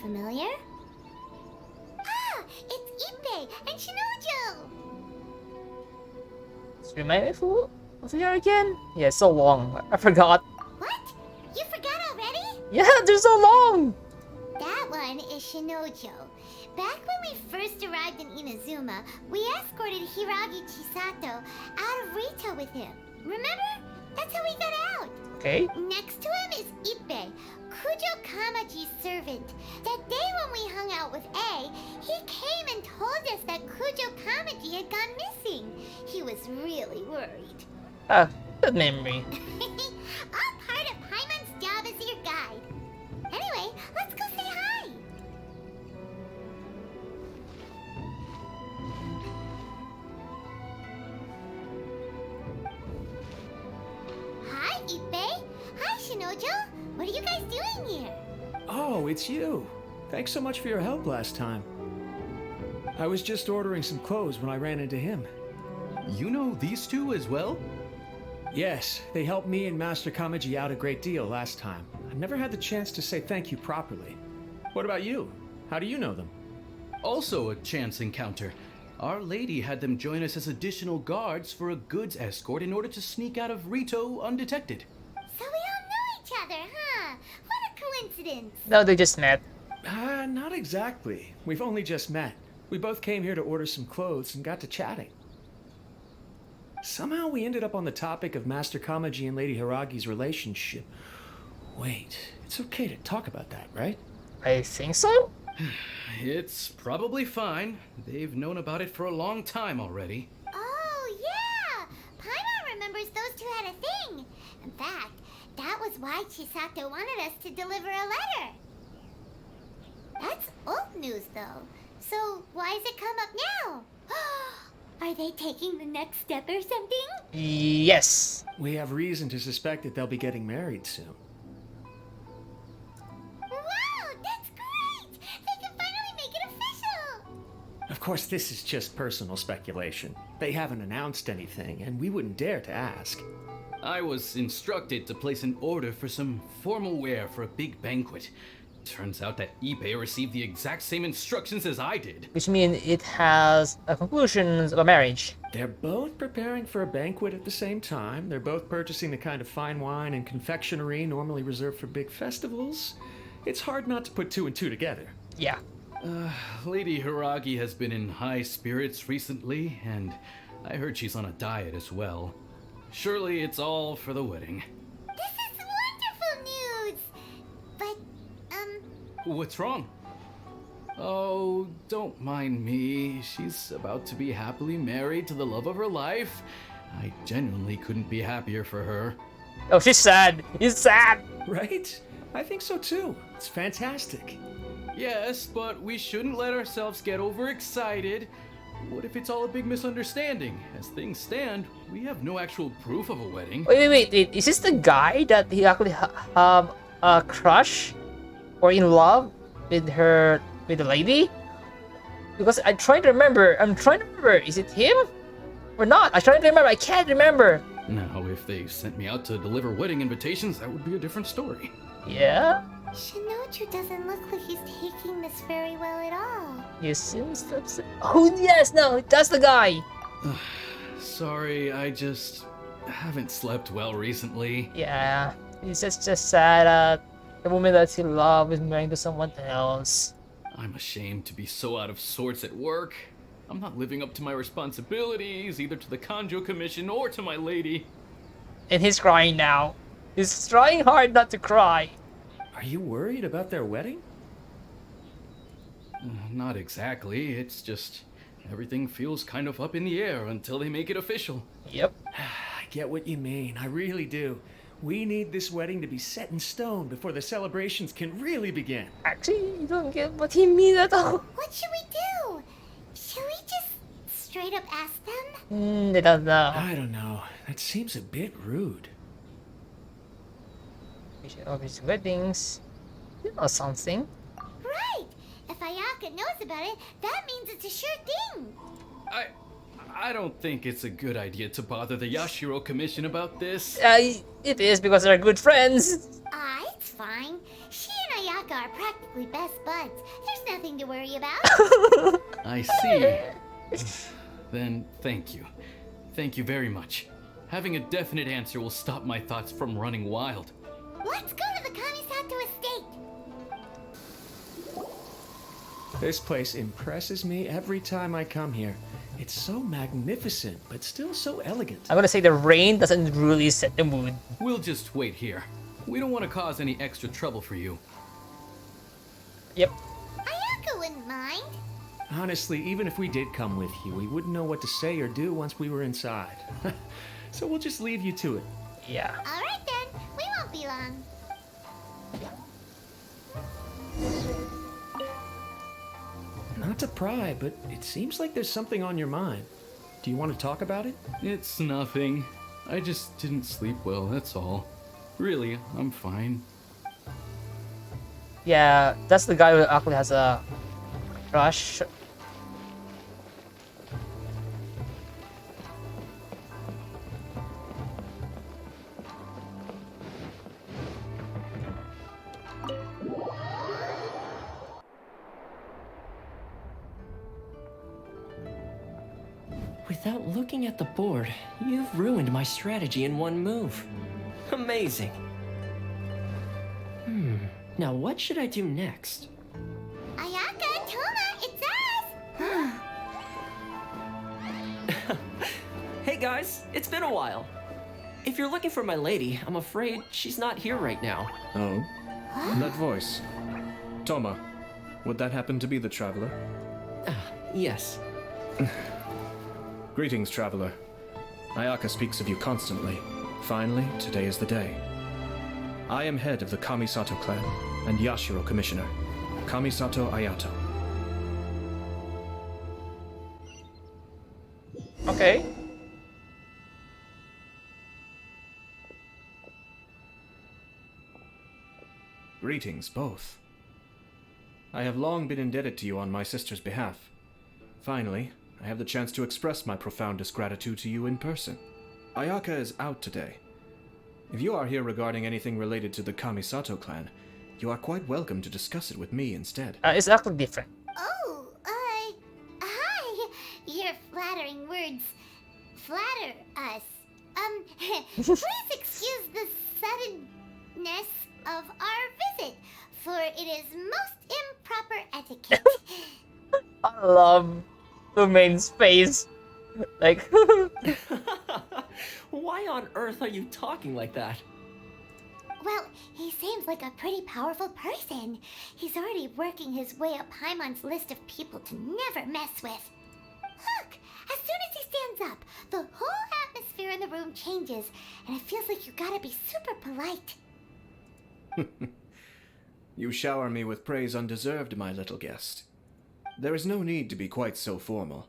familiar? Ah, it's Ippei and Shinojo! Just remind me who was here again? Yeah, it's so long. I forgot. What? You forgot already? Yeah, they're so long! That one is Shinojo. Back when we first arrived in Inazuma, we escorted Hiragi Chisato out of Rito with him. Remember? That's how we got out. Okay. Next to him is Ippei, Kujo Kamaji's servant. That day when we hung out with A, he came and told us that Kujo Kamaji had gone missing. He was really worried. Ah, good memory. All part of Paimon's job as your guide. Anyway, let's go say hi. Hi, Ippei. Hi, Shinojo. What are you guys doing here? Oh, it's you. Thanks so much for your help last time. I was just ordering some clothes when I ran into him. You know these two as well? Yes, they helped me and Master Kamaji out a great deal last time. I never had the chance to say thank you properly. What about you? How do you know them? Also a chance encounter. Our lady had them join us as additional guards for a goods escort in order to sneak out of Rito undetected. So we all know each other, huh? What a coincidence. No, they just met. Not exactly. We've only just met. We both came here to order some clothes and got to chatting. Somehow we ended up on the topic of Master Kamaji and Lady Hiragi's relationship. Wait, it's okay to talk about that, right? I think so? It's probably fine. They've known about it for a long time already. Oh, yeah! Paimon remembers those two had a thing. In fact, that was why Chisato wanted us to deliver a letter. That's old news, though. So why does it come up now? Are they taking the next step or something? Yes. We have reason to suspect that they'll be getting married soon. Wow, that's great! They can finally make it official! Of course, this is just personal speculation. They haven't announced anything, and we wouldn't dare to ask. I was instructed to place an order for some formal wear for a big banquet. Turns out that Ippei received the exact same instructions as I did. Which means it has a conclusion of a marriage. They're both preparing for a banquet at the same time. They're both purchasing the kind of fine wine and confectionery normally reserved for big festivals. It's hard not to put two and two together. Yeah. Lady Hiragi has been in high spirits recently, and I heard she's on a diet as well. Surely it's all for the wedding. This is wonderful news! But, What's wrong? Oh, don't mind me. She's about to be happily married to the love of her life. I genuinely couldn't be happier for her. Oh, she's sad. He's sad. Right? I think so too. It's fantastic. Yes, but we shouldn't let ourselves get overexcited. What if it's all a big misunderstanding? As things stand, we have no actual proof of a wedding. Wait. Is this the guy that he actually have a crush or in love with the lady? Because I'm trying to remember. Is it him or not? I'm trying to remember. I can't remember. Now, if they sent me out to deliver wedding invitations, that would be a different story. Yeah. Shinoju doesn't look like he's taking this very well at all. You seems upset. Oh yes, no, that's the guy. Sorry, I just haven't slept well recently. Yeah, he's just sad that the woman that he loves is marrying to someone else. I'm ashamed to be so out of sorts at work. I'm not living up to my responsibilities, either to the Kanjo Commission or to my lady. And he's crying now. He's trying hard not to cry. Are you worried about their wedding? Not exactly, it's just everything feels kind of up in the air until they make it official. Yep. I get what you mean. I really do. We need this wedding to be set in stone before the celebrations can really begin. Actually, you don't get what he means at all. What should we do? Should we just straight up ask them? They don't know. I don't know. That seems a bit rude. We should organize weddings. You know something. Right! If Ayaka knows about it, that means it's a sure thing. I don't think it's a good idea to bother the Yashiro Commission about this. It is because they're good friends. It's fine. She and Ayaka are practically practically best buds. There's nothing to worry about. I see. Then thank you. Thank you very much. Having a definite answer will stop my thoughts from running wild. Let's go to the Kamisato estate. This place impresses me every time I come here. It's so magnificent, but still so elegant. I'm gonna say the rain doesn't really set the mood. We'll just wait here. We don't want to cause any extra trouble for you. Yep. Ayaka wouldn't mind. Honestly, even if we did come with you, we wouldn't know what to say or do once we were inside. So we'll just leave you to it. Yeah. All right then, we won't be long. Not to pry, but it seems like there's something on your mind. Do you want to talk about it? It's nothing. I just didn't sleep well, that's all. Really, I'm fine. Yeah, that's the guy who actually has a crush. Without looking at the board, you've ruined my strategy in one move. Amazing. Now what should I do next? Ayaka, Toma, it's us! Hey guys, it's been a while. If you're looking for my lady, I'm afraid she's not here right now. Oh? That voice. Toma, would that happen to be the traveler? Yes. Greetings, traveler. Ayaka speaks of you constantly. Finally, today is the day. I am head of the Kamisato clan and Yashiro commissioner, Kamisato Ayato. Okay. Greetings, both. I have long been indebted to you on my sister's behalf. Finally, I have the chance to express my profoundest gratitude to you in person. Ayaka is out today. If you are here regarding anything related to the Kamisato clan, you are quite welcome to discuss it with me instead. It's actually different. Oh, hi. Your flattering words flatter us. Please excuse the suddenness of our visit, for it is most improper etiquette. I love Lumane's face. Like, Why on earth are you talking like that? Well, he seems like a pretty powerful person. He's already working his way up Paimon's list of people to never mess with. Look, as soon as he stands up, the whole atmosphere in the room changes, and it feels like you gotta be super polite. You shower me with praise undeserved, my little guest. There is no need to be quite so formal.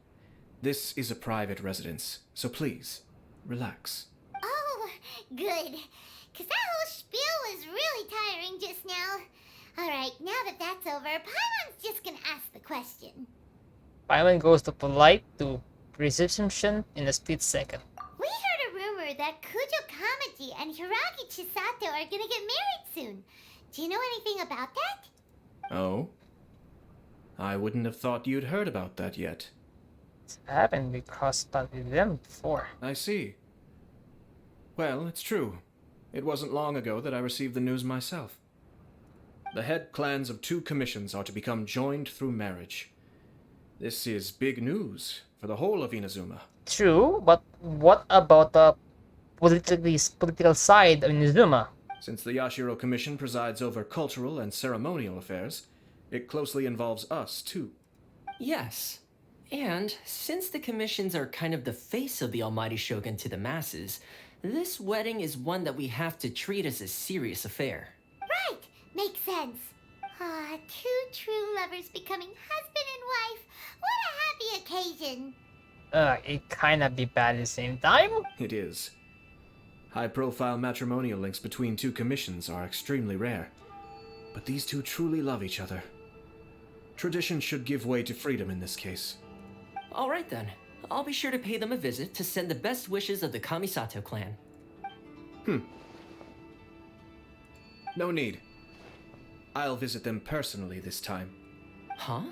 This is a private residence, so please, relax. Oh, good. Because that whole spiel was really tiring just now. Alright, now that that's over, Paimon's just gonna ask the question. Paimon goes to polite to reception in a split second. We heard a rumor that Kujo Kamaji and Hiragi Chisato are gonna get married soon. Do you know anything about that? Oh? I wouldn't have thought you'd heard about that yet. It's happened because I with them before. I see. Well, it's true. It wasn't long ago that I received the news myself. The head clans of 2 commissions are to become joined through marriage. This is big news for the whole of Inazuma. True, but what about the political side of Inazuma? Since the Yashiro Commission presides over cultural and ceremonial affairs, it closely involves us, too. Yes. And since the commissions are kind of the face of the Almighty Shogun to the masses, this wedding is one that we have to treat as a serious affair. Right, makes sense. Ah, 2 true lovers becoming husband and wife. What a happy occasion. It kinda be bad at the same time. It is. High-profile matrimonial links between 2 commissions are extremely rare. But these 2 truly love each other. Tradition should give way to freedom in this case. All right then. I'll be sure to pay them a visit to send the best wishes of the Kamisato clan. No need. I'll visit them personally this time. Huh?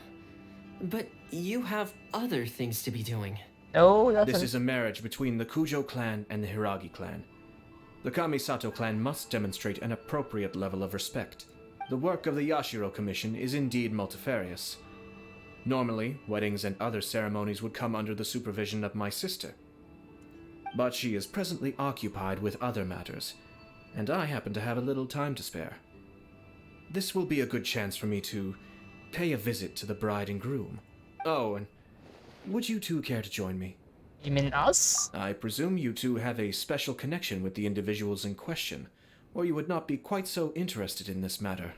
But you have other things to be doing. No, that's This is a marriage between the Kujo clan and the Hiragi clan. The Kamisato clan must demonstrate an appropriate level of respect. The work of the Yashiro Commission is indeed multifarious. Normally, weddings and other ceremonies would come under the supervision of my sister. But she is presently occupied with other matters, and I happen to have a little time to spare. This will be a good chance for me to pay a visit to the bride and groom. Oh, and would you two care to join me? You mean us? I presume you two have a special connection with the individuals in question, or you would not be quite so interested in this matter.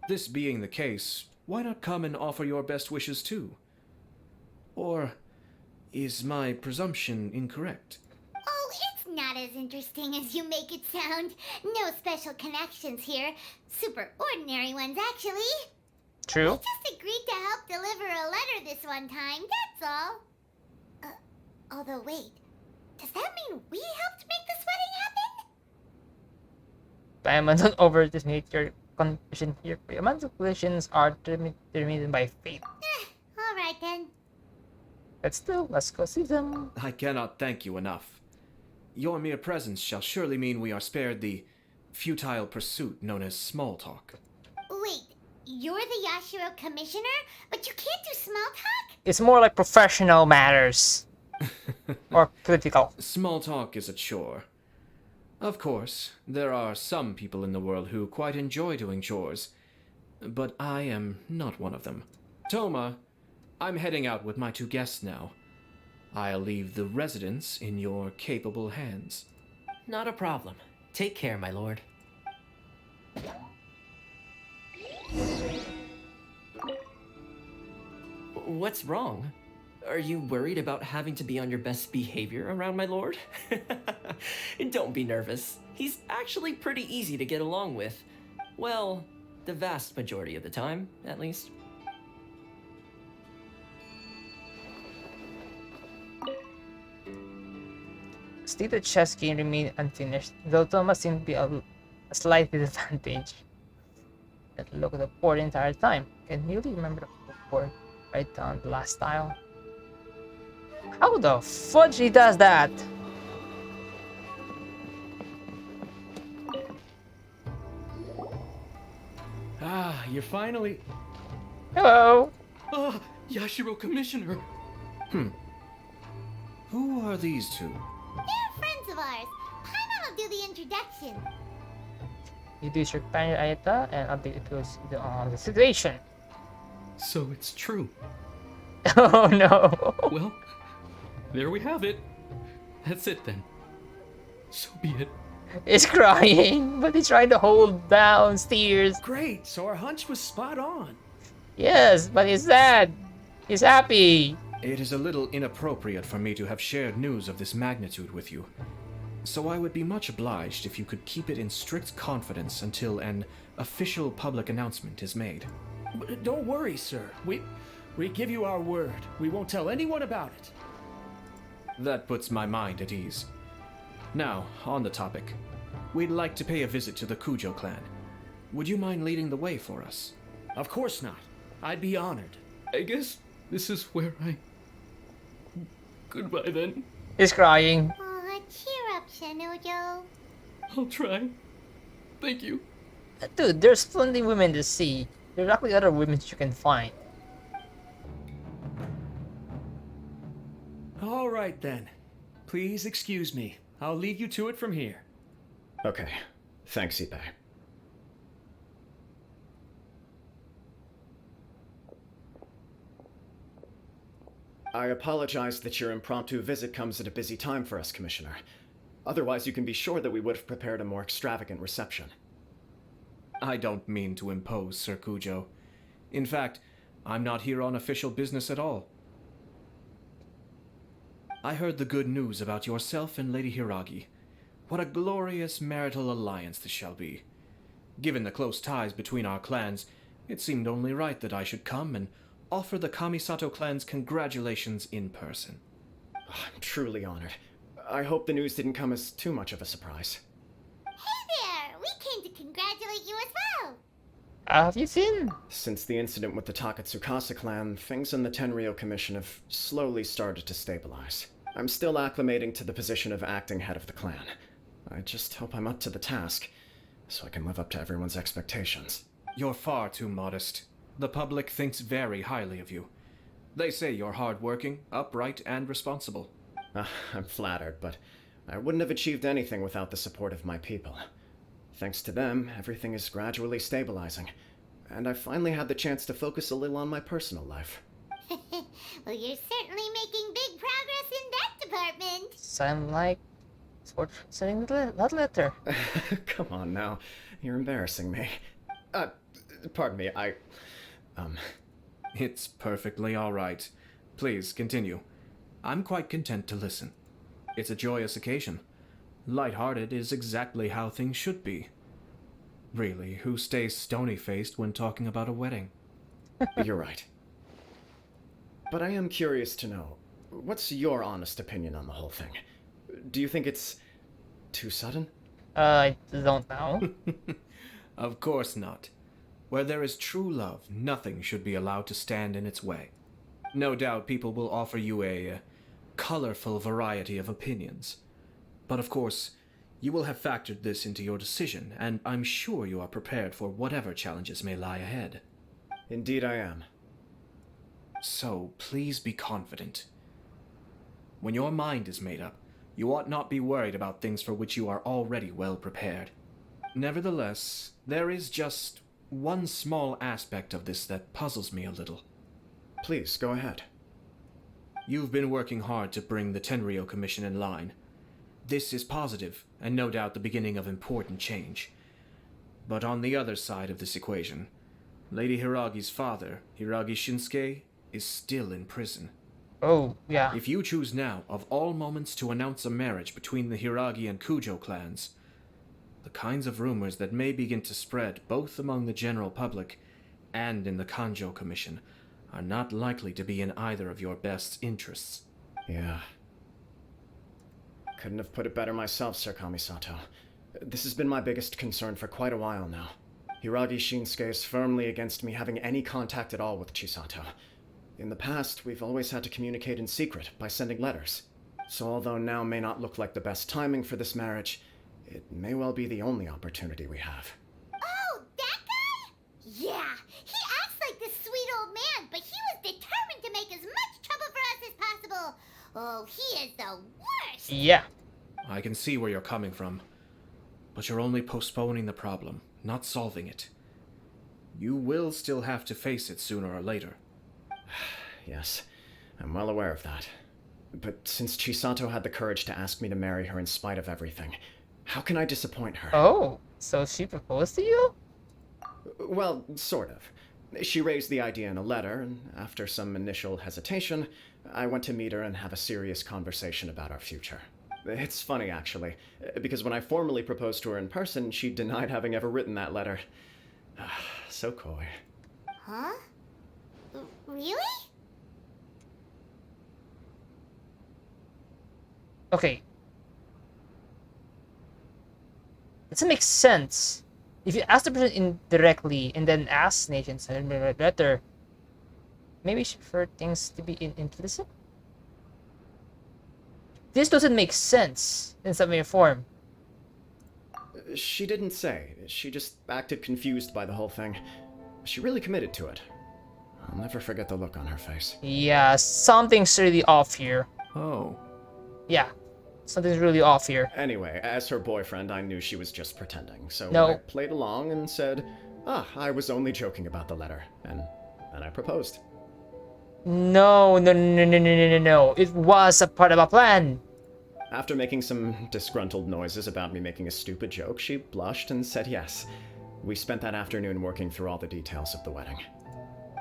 This being the case, why not come and offer your best wishes too? Or is my presumption incorrect? Oh, it's not as interesting as you make it sound. No special connections here. Super ordinary ones, actually. True. We just agreed to help deliver a letter this one time, that's all. Although, wait. Does that mean we helped make this wedding happen? Diamond, don't overestimate your condition here. Diamond's collisions are determined by fate. Alright then. But still, let's go see them. I cannot thank you enough. Your mere presence shall surely mean we are spared the futile pursuit known as small talk. Wait, you're the Yashiro Commissioner? But you can't do small talk? It's more like professional matters. Or political. Small talk is a chore. Of course, there are some people in the world who quite enjoy doing chores, but I am not one of them. Toma, I'm heading out with my two guests now. I'll leave the residence in your capable hands. Not a problem. Take care, my lord. What's wrong? Are you worried about having to be on your best behavior around my lord? Don't be nervous. He's actually pretty easy to get along with. Well, the vast majority of the time, at least. Still, the chess game remained unfinished, though Thomas seemed to be a slight disadvantage. That look at the board the entire time. Can you really remember the board right down the last tile? How the fudge he does that? Ah, you're finally... Hello. Ah, Yashiro Commissioner. Who are these two? They're friends of ours. Paimon will do the introduction. You do your companion Ayata and update it on the situation. So it's true. Oh no. Well, there we have it. That's it then. So be it. He's crying, but he's trying to hold down tears. Great, so our hunch was spot on. Yes, but he's sad. He's happy. It is a little inappropriate for me to have shared news of this magnitude with you, so I would be much obliged if you could keep it in strict confidence until an official public announcement is made. Don't worry, sir. We give you our word. We won't tell anyone about it. That puts my mind at ease. Now, on the topic. We'd like to pay a visit to the Kujo clan. Would you mind leading the way for us? Of course not. I'd be honored. I guess this is where I... Goodbye then. He's crying. Aw, cheer up, Shanujo. I'll try. Thank you. Dude, there's plenty of women to see. There's actually other women you can find. All right then. Please excuse me. I'll leave you to it from here. Okay. Thanks, Ippei. I apologize that your impromptu visit comes at a busy time for us, Commissioner. Otherwise, you can be sure that we would have prepared a more extravagant reception. I don't mean to impose, Sir Kujo. In fact, I'm not here on official business at all. I heard the good news about yourself and Lady Hiragi. What a glorious marital alliance this shall be. Given the close ties between our clans, it seemed only right that I should come and offer the Kamisato clan's congratulations in person. I'm truly honored. I hope the news didn't come as too much of a surprise. Hey there! We came to congratulate you as well. Have you seen? Since the incident with the Takatsukasa clan, things in the Tenryou Commission have slowly started to stabilize. I'm still acclimating to the position of acting head of the clan. I just hope I'm up to the task, so I can live up to everyone's expectations. You're far too modest. The public thinks very highly of you. They say you're hardworking, upright, and responsible. I'm flattered, but I wouldn't have achieved anything without the support of my people. Thanks to them, everything is gradually stabilizing, and I finally had the chance to focus a little on my personal life. Well, you're certainly making big progress in that department. Sound like sort sending that letter. Come on now, you're embarrassing me. Pardon me, It's perfectly all right. Please, continue. I'm quite content to listen. It's a joyous occasion. Light-hearted is exactly how things should be. Really, who stays stony-faced when talking about a wedding? You're right. But I am curious to know, what's your honest opinion on the whole thing? Do you think it's too sudden? I don't know. Of course not. Where there is true love, nothing should be allowed to stand in its way. No doubt people will offer you a colorful variety of opinions. But of course, you will have factored this into your decision, and I'm sure you are prepared for whatever challenges may lie ahead. Indeed I am. So, please be confident. When your mind is made up, you ought not be worried about things for which you are already well prepared. Nevertheless, there is just one small aspect of this that puzzles me a little. Please, go ahead. You've been working hard to bring the Tenryou Commission in line. This is positive, and no doubt the beginning of important change. But on the other side of this equation, Lady Hiragi's father, Hiragi Shinsuke, is still in prison. Oh, yeah. If you choose now, of all moments, to announce a marriage between the Hiragi and Kujo clans, the kinds of rumors that may begin to spread both among the general public and in the Kanjo Commission are not likely to be in either of your best interests. Yeah. Couldn't have put it better myself, Sir Kamisato. This has been my biggest concern for quite a while now. Hiragi Shinsuke is firmly against me having any contact at all with Chisato. In the past, we've always had to communicate in secret by sending letters. So although now may not look like the best timing for this marriage, it may well be the only opportunity we have. Oh, that guy? Yeah, he acts like this sweet old man, but he was determined to make as much trouble for us as possible. Oh, he is the worst. Yeah. I can see where you're coming from, but you're only postponing the problem, not solving it. You will still have to face it sooner or later. Yes, I'm well aware of that. But since Chisato had the courage to ask me to marry her in spite of everything, how can I disappoint her? Oh, so she proposed to you? Well, sort of. She raised the idea in a letter, and after some initial hesitation, I went to meet her and have a serious conversation about our future. It's funny, actually, because when I formally proposed to her in person, she denied having ever written that letter. So coy. Huh? Really? Okay. Doesn't make sense. If you ask the person indirectly and then ask Nation send me a letter, maybe you should prefer things to be implicit? This doesn't make sense in some way or form. She didn't say. She just acted confused by the whole thing. She really committed to it. I'll never forget the look on her face. Yeah, something's really off here. Oh. Yeah, something's really off here. Anyway, as her boyfriend, I knew she was just pretending, so No. I played along and said, I was only joking about the letter, and then I proposed. No. It was a part of a plan. After making some disgruntled noises about me making a stupid joke, she blushed and said yes. We spent that afternoon working through all the details of the wedding.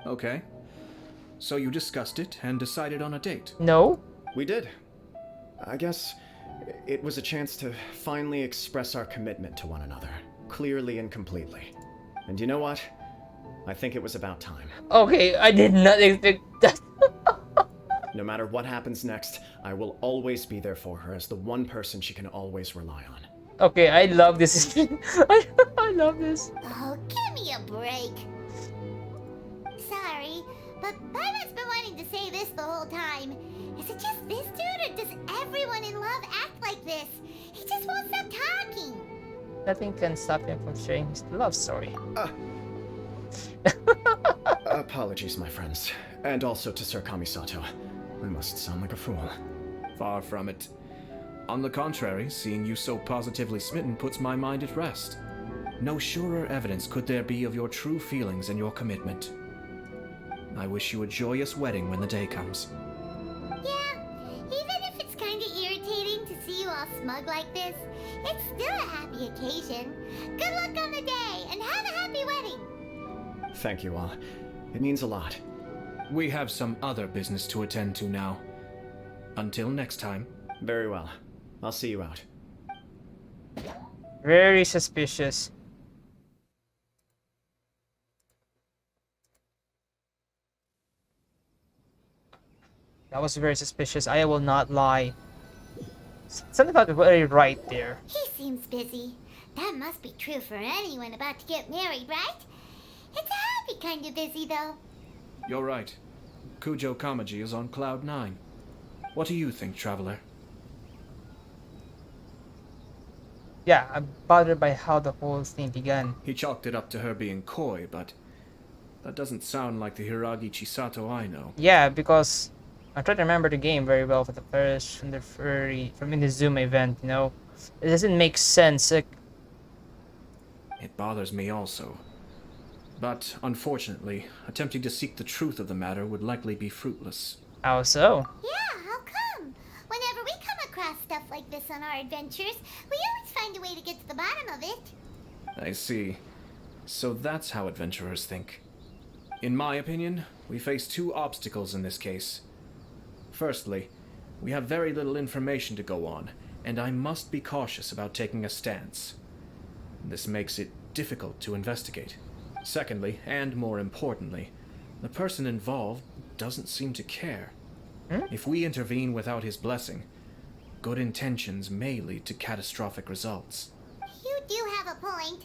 Okay. So you discussed it and decided on a date. No. We did. I guess it was a chance to finally express our commitment to one another, clearly and completely. And you know what? I think it was about time. Okay, I did not expect that. No matter what happens next, I will always be there for her as the one person she can always rely on. Okay, I love this. I love this. Oh, give me a break. Sorry, but Paimon's been wanting to say this the whole time. Is it just this dude, or does everyone in love act like this? He just won't stop talking. Nothing can stop him from sharing his love story. Apologies, my friends. And also to Sir Kamisato. I must sound like a fool. Far from it. On the contrary, seeing you so positively smitten puts my mind at rest. No surer evidence could there be of your true feelings and your commitment. I wish you a joyous wedding when the day comes. Yeah, even if it's kinda irritating to see you all smug like this, it's still a happy occasion. Good luck on the day, and have a happy wedding! Thank you all. It means a lot. We have some other business to attend to now. Until next time. Very well. I'll see you out. Very suspicious. That was very suspicious. I will not lie. Something about very right there. He seems busy. That must be true for anyone about to get married, right? It's a happy kind of busy, though. You're right. Kujo Kamaji is on cloud 9. What do you think, traveler? Yeah, I'm bothered by how the whole thing began. He chalked it up to her being coy, but that doesn't sound like the Hiragi Chisato I know. Yeah, because I try to remember the game very well for the first from the Inazuma event, you know. It doesn't make sense. Like, It bothers me also. But, unfortunately, attempting to seek the truth of the matter would likely be fruitless. how so? Yeah, how come? Whenever we come across stuff like this on our adventures, we always find a way to get to the bottom of it. I see. So that's how adventurers think. In my opinion, we face two obstacles in this case. Firstly, we have very little information to go on, and I must be cautious about taking a stance. This makes it difficult to investigate. Secondly, and more importantly, the person involved doesn't seem to care. If we intervene without his blessing, good intentions may lead to catastrophic results. You do have a point.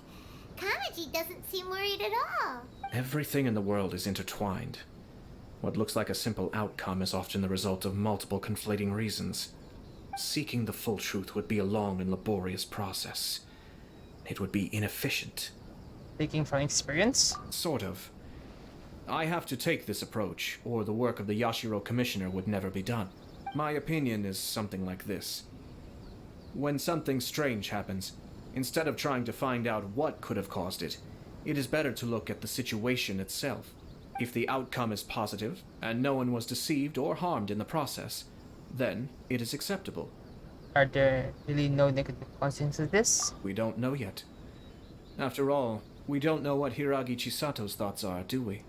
Kamaji doesn't seem worried at all. Everything in the world is intertwined. What looks like a simple outcome is often the result of multiple conflating reasons. Seeking the full truth would be a long and laborious process. It would be inefficient. Speaking from experience? Sort of. I have to take this approach, or the work of the Yashiro Commissioner would never be done. My opinion is something like this. When something strange happens, instead of trying to find out what could have caused it, it is better to look at the situation itself. If the outcome is positive, and no one was deceived or harmed in the process, then it is acceptable. Are there really no negative consequences of this? We don't know yet. After all, we don't know what Hiragi Chisato's thoughts are, do we?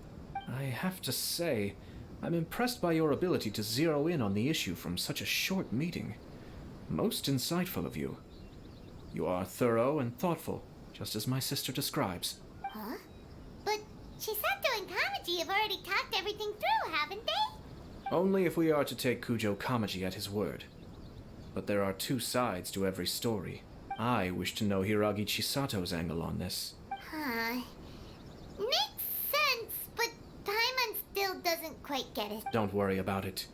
I have to say, I'm impressed by your ability to zero in on the issue from such a short meeting. Most insightful of you. You are thorough and thoughtful, just as my sister describes. Huh? But Chisato and Kamaji have already talked everything through, haven't they? Only if we are to take Kujo Kamaji at his word. But there are two sides to every story. I wish to know Hiragi Chisato's angle on this. Huh. Makes sense, but Paimon still doesn't quite get it. Don't worry about it.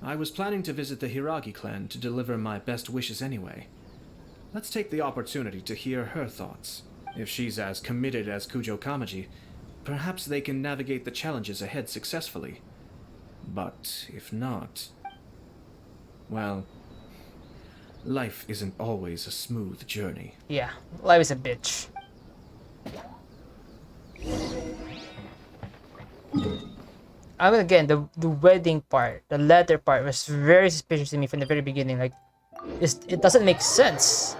I was planning to visit the Hiragi clan to deliver my best wishes anyway. Let's take the opportunity to hear her thoughts. If she's as committed as Kujo Kamaji, perhaps they can navigate the challenges ahead successfully. But if not... well, life isn't always a smooth journey. Yeah, life is a bitch. I mean, again, the wedding part, the letter part was very suspicious to me from the very beginning. Like, it doesn't make sense.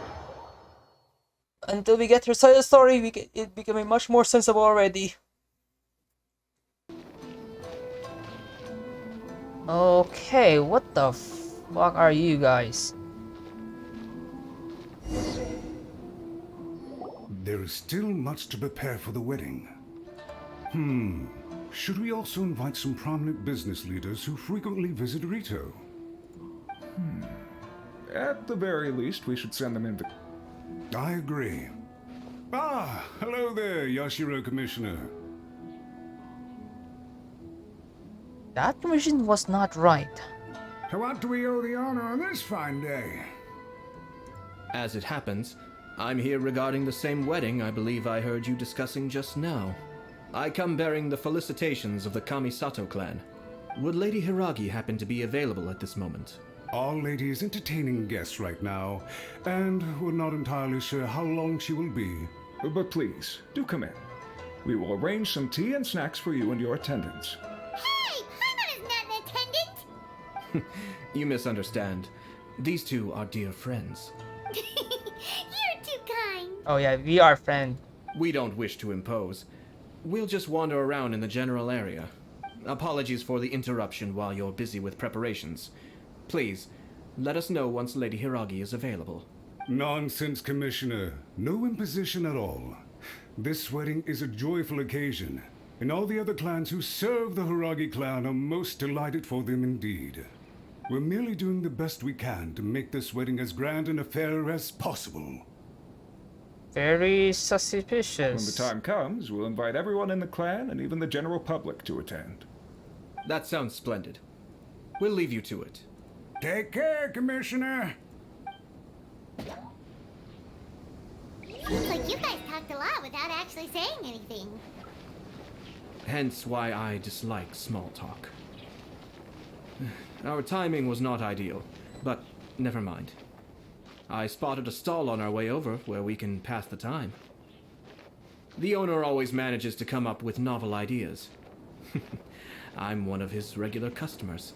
Until we get her side of the story, it becoming much more sensible already. Okay, what the fuck are you guys? There is still much to prepare for the wedding. Should we also invite some prominent business leaders who frequently visit Rito? At the very least, we should send them in. I agree. Ah, hello there, Yashiro Commissioner. That commission was not right. To what do we owe the honor on this fine day? As it happens, I'm here regarding the same wedding I believe I heard you discussing just now. I come bearing the felicitations of the Kamisato clan. Would Lady Hiragi happen to be available at this moment? Our lady is entertaining guests right now, and we're not entirely sure how long she will be. But please, do come in. We will arrange some tea and snacks for you and your attendants. Hey, Paimon is not an attendant! You misunderstand. These two are dear friends. You're too kind. Oh yeah, we are friends. We don't wish to impose. We'll just wander around in the general area. Apologies for the interruption while you're busy with preparations. Please, let us know once Lady Hiragi is available. Nonsense, Commissioner. No imposition at all. This wedding is a joyful occasion, and all the other clans who serve the Hiragi clan are most delighted for them indeed. We're merely doing the best we can to make this wedding as grand an affair as possible. Very When suspicious. the time comes, we'll invite everyone in the clan and even the general public to attend. That sounds splendid. We'll leave you to it. Take care, Commissioner. Seems like you guys talked a lot without actually saying anything. Hence why I dislike small talk. Our timing was not ideal, but never mind. I spotted a stall on our way over where we can pass the time. The owner always manages to come up with novel ideas. I'm one of his regular customers.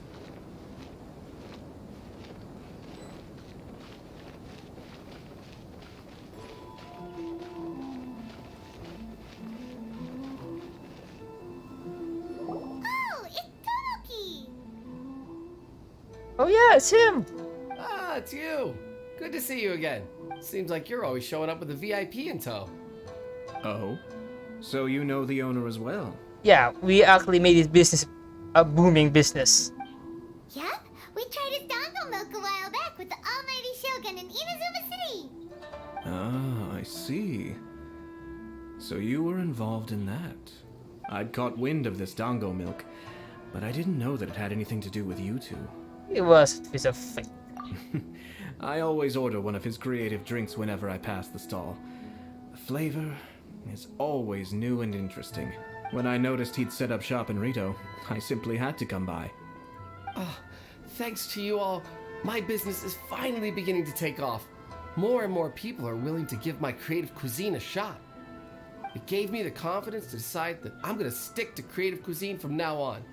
Oh, it's Tomoki! Oh yeah, it's him. Ah, it's you. Good to see you again. Seems like you're always showing up with a VIP in tow. Oh? So you know the owner as well? Yeah, we actually made his business a booming business. Yep, we tried his dongle milk a while back with the almighty Shogun in Inazuma City. Ah, I see. So you were involved in that. I'd caught wind of this dango milk, but I didn't know that it had anything to do with you two. It was a piece of fake. I always order one of his creative drinks whenever I pass the stall. The flavor is always new and interesting. When I noticed he'd set up shop in Rito, I simply had to come by. Thanks to you all, my business is finally beginning to take off. More and more people are willing to give my creative cuisine a shot. It gave me the confidence to decide that I'm going to stick to creative cuisine from now on.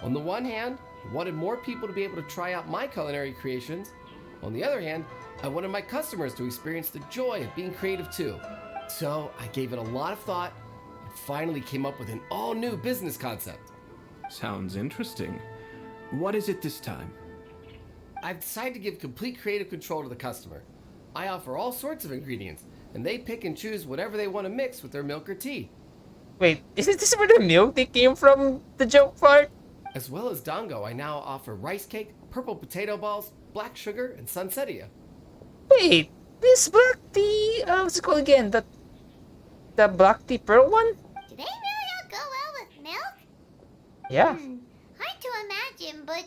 On the one hand, I wanted more people to be able to try out my culinary creations. On the other hand, I wanted my customers to experience the joy of being creative too. So I gave it a lot of thought and finally came up with an all-new business concept. Sounds interesting. What is it this time? I've decided to give complete creative control to the customer. I offer all sorts of ingredients, and they pick and choose whatever they want to mix with their milk or tea. Wait, isn't this where the milk they came from? The joke part? As well as dango, I now offer rice cake, purple potato balls, black sugar, and sunsettia. Wait, this black tea, what's it called again? The black tea pearl one? Do they really all go well with milk? Yeah, Hard to imagine, but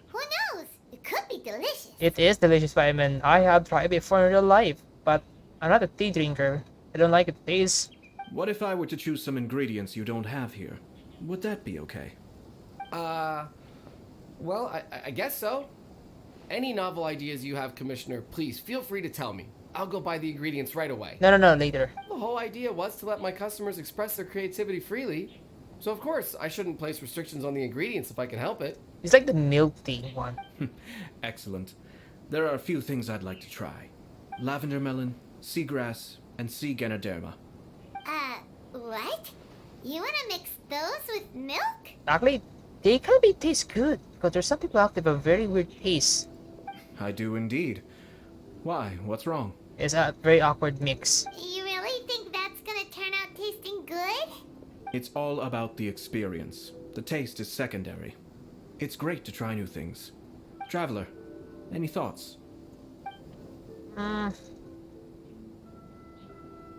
who knows? It could be delicious. it is delicious, Vitamin. I have tried before in real life, but I'm not a tea drinker. I don't like it taste. What if I were to choose some ingredients you don't have here? Would that be okay? Well, I guess so. Any novel ideas you have, Commissioner, please feel free to tell me. I'll go buy the ingredients right away. No, later. The whole idea was to let my customers express their creativity freely. So of course, I shouldn't place restrictions on the ingredients if I can help it. It's like the milk tea one. Excellent. There are a few things I'd like to try. Lavender melon, seagrass, and sea ganoderma. What? You wanna mix those with milk? Actually, they can be taste good, because there's some people out there with a very weird taste. I do indeed. Why? What's wrong? It's a very awkward mix. You really think that's gonna turn out tasting good? It's all about the experience. The taste is secondary. It's great to try new things. Traveler, any thoughts?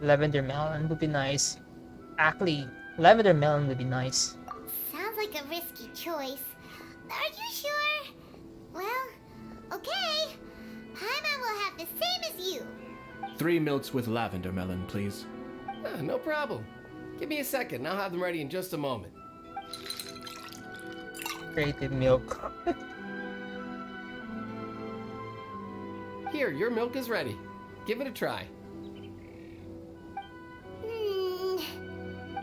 Lavender melon would be nice. Actually, lavender melon would be nice. Sounds like a risky choice. Are you sure? Well, okay. Paimon will have the same as you. 3 milks with lavender melon, please. No problem. Give me a second, I'll have them ready in just a moment. Creative milk. Here, your milk is ready. Give it a try.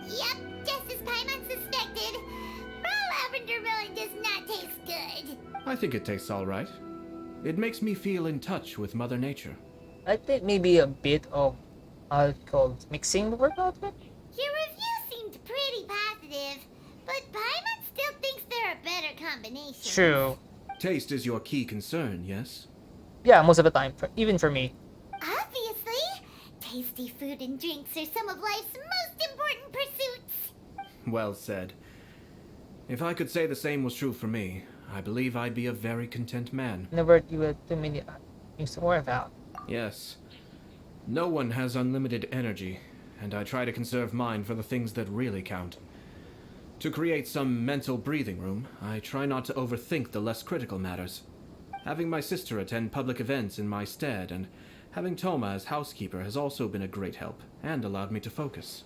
Yep, just as Paimon suspected. Raw lavender melon does not taste good. I think it tastes alright. It makes me feel in touch with Mother Nature. I think maybe a bit of alcohol mixing would work out with. Your review seemed pretty positive, but Paimon still thinks there are better combinations. True. Taste is your key concern, yes? Yeah, most of the time, even for me. Obviously, tasty food and drinks are some of life's most important pursuits. Well said. If I could say the same was true for me, I believe I'd be a very content man. Never you were too many things to worry about. Yes. No one has unlimited energy, and I try to conserve mine for the things that really count. To create some mental breathing room, I try not to overthink the less critical matters. Having my sister attend public events in my stead, and having Toma as housekeeper has also been a great help, and allowed me to focus.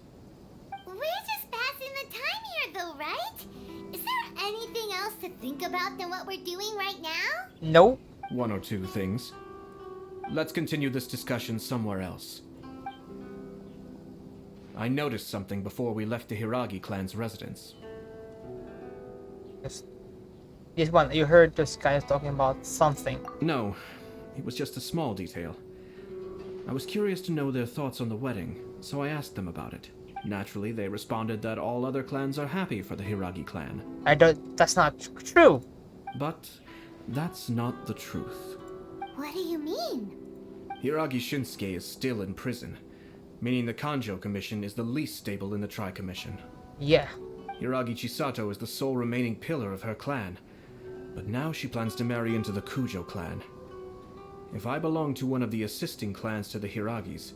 We're just passing the time here, though, right? Is there anything else to think about than what we're doing right now? Nope. 1 or 2 things. Let's continue this discussion somewhere else. I noticed something before we left the Hiragi clan's residence. This one, you heard those guys talking about something. No, it was just a small detail. I was curious to know their thoughts on the wedding, so I asked them about it. Naturally, they responded that all other clans are happy for the Hiragi clan. That's not true. But that's not the truth. What do you mean? Hiragi Shinsuke is still in prison, meaning the Kanjo Commission is the least stable in the Tri-Commission. Yeah. Hiragi Chisato is the sole remaining pillar of her clan, but now she plans to marry into the Kujo clan. If I belonged to one of the assisting clans to the Hiragis,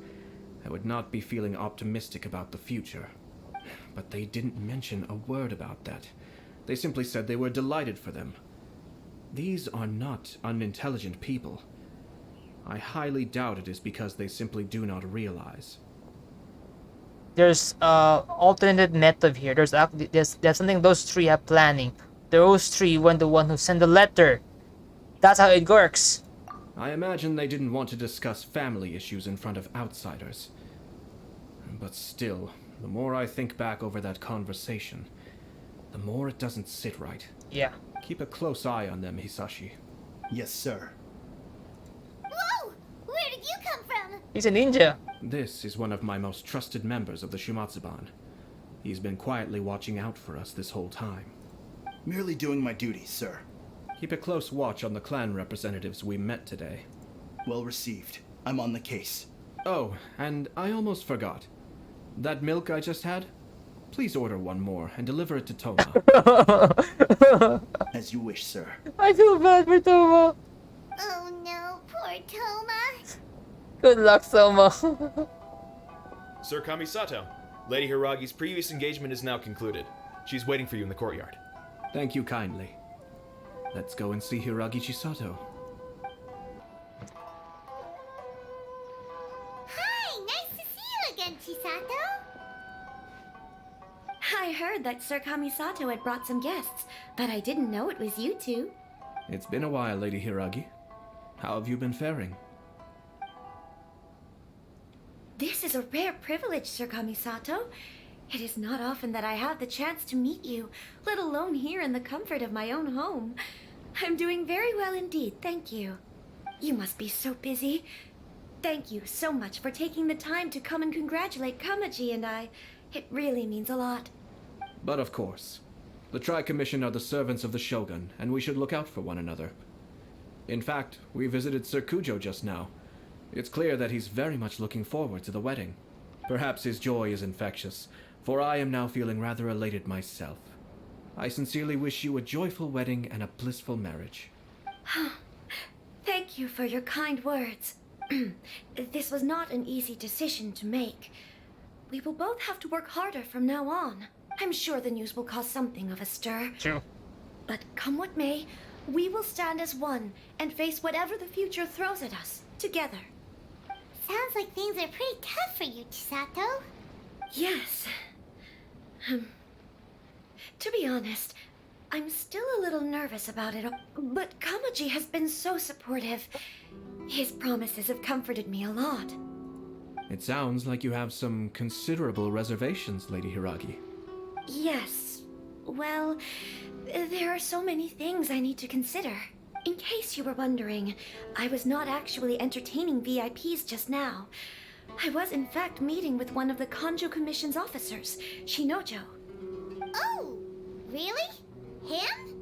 I would not be feeling optimistic about the future. But they didn't mention a word about that. They simply said they were delighted for them. These are not unintelligent people. I highly doubt it is because they simply do not realize. There's alternate method here. There's something those three are planning. Those three were the one who sent the letter. That's how it works. I imagine they didn't want to discuss family issues in front of outsiders. But still, the more I think back over that conversation, the more it doesn't sit right. Yeah. Keep a close eye on them, Hisashi. Yes, sir. Whoa! Where did you come from? He's a ninja. This is one of my most trusted members of the Shumatsuban. He's been quietly watching out for us this whole time. Merely doing my duties, sir. Keep a close watch on the clan representatives we met today. Well received. I'm on the case. Oh, and I almost forgot. That milk I just had? Please order one more and deliver it to Toma. As you wish, sir. I feel bad for Toma. Oh no, poor Toma. Good luck, Toma. Sir Kamisato, Lady Hiragi's previous engagement is now concluded. She's waiting for you in the courtyard. Thank you kindly. Let's go and see Hiragi Chisato. Hi, nice to see you again, Chisato. I heard that Sir Kamisato had brought some guests, but I didn't know it was you two. It's been a while, Lady Hiragi. How have you been faring? This is a rare privilege, Sir Kamisato. It is not often that I have the chance to meet you, let alone here in the comfort of my own home. I'm doing very well indeed, thank you. You must be so busy. Thank you so much for taking the time to come and congratulate Kamaji and I. It really means a lot. But of course. The Tri-Commission are the servants of the Shogun, and we should look out for one another. In fact, we visited Sir Kujo just now. It's clear that he's very much looking forward to the wedding. Perhaps his joy is infectious, for I am now feeling rather elated myself. I sincerely wish you a joyful wedding and a blissful marriage. Thank you for your kind words. This was not an easy decision to make. We will both have to work harder from now on. I'm sure the news will cause something of a stir. True. But come what may, we will stand as one and face whatever the future throws at us, together. Sounds like things are pretty tough for you, Chisato. Yes. To be honest, I'm still a little nervous about it, but Kamaji has been so supportive. His promises have comforted me a lot. It sounds like you have some considerable reservations, Lady Hiragi. Yes. Well, there are so many things I need to consider. In case you were wondering, I was not actually entertaining VIPs just now. I was in fact meeting with one of the Kanjo Commission's officers, Shinojo. Oh, really? Him?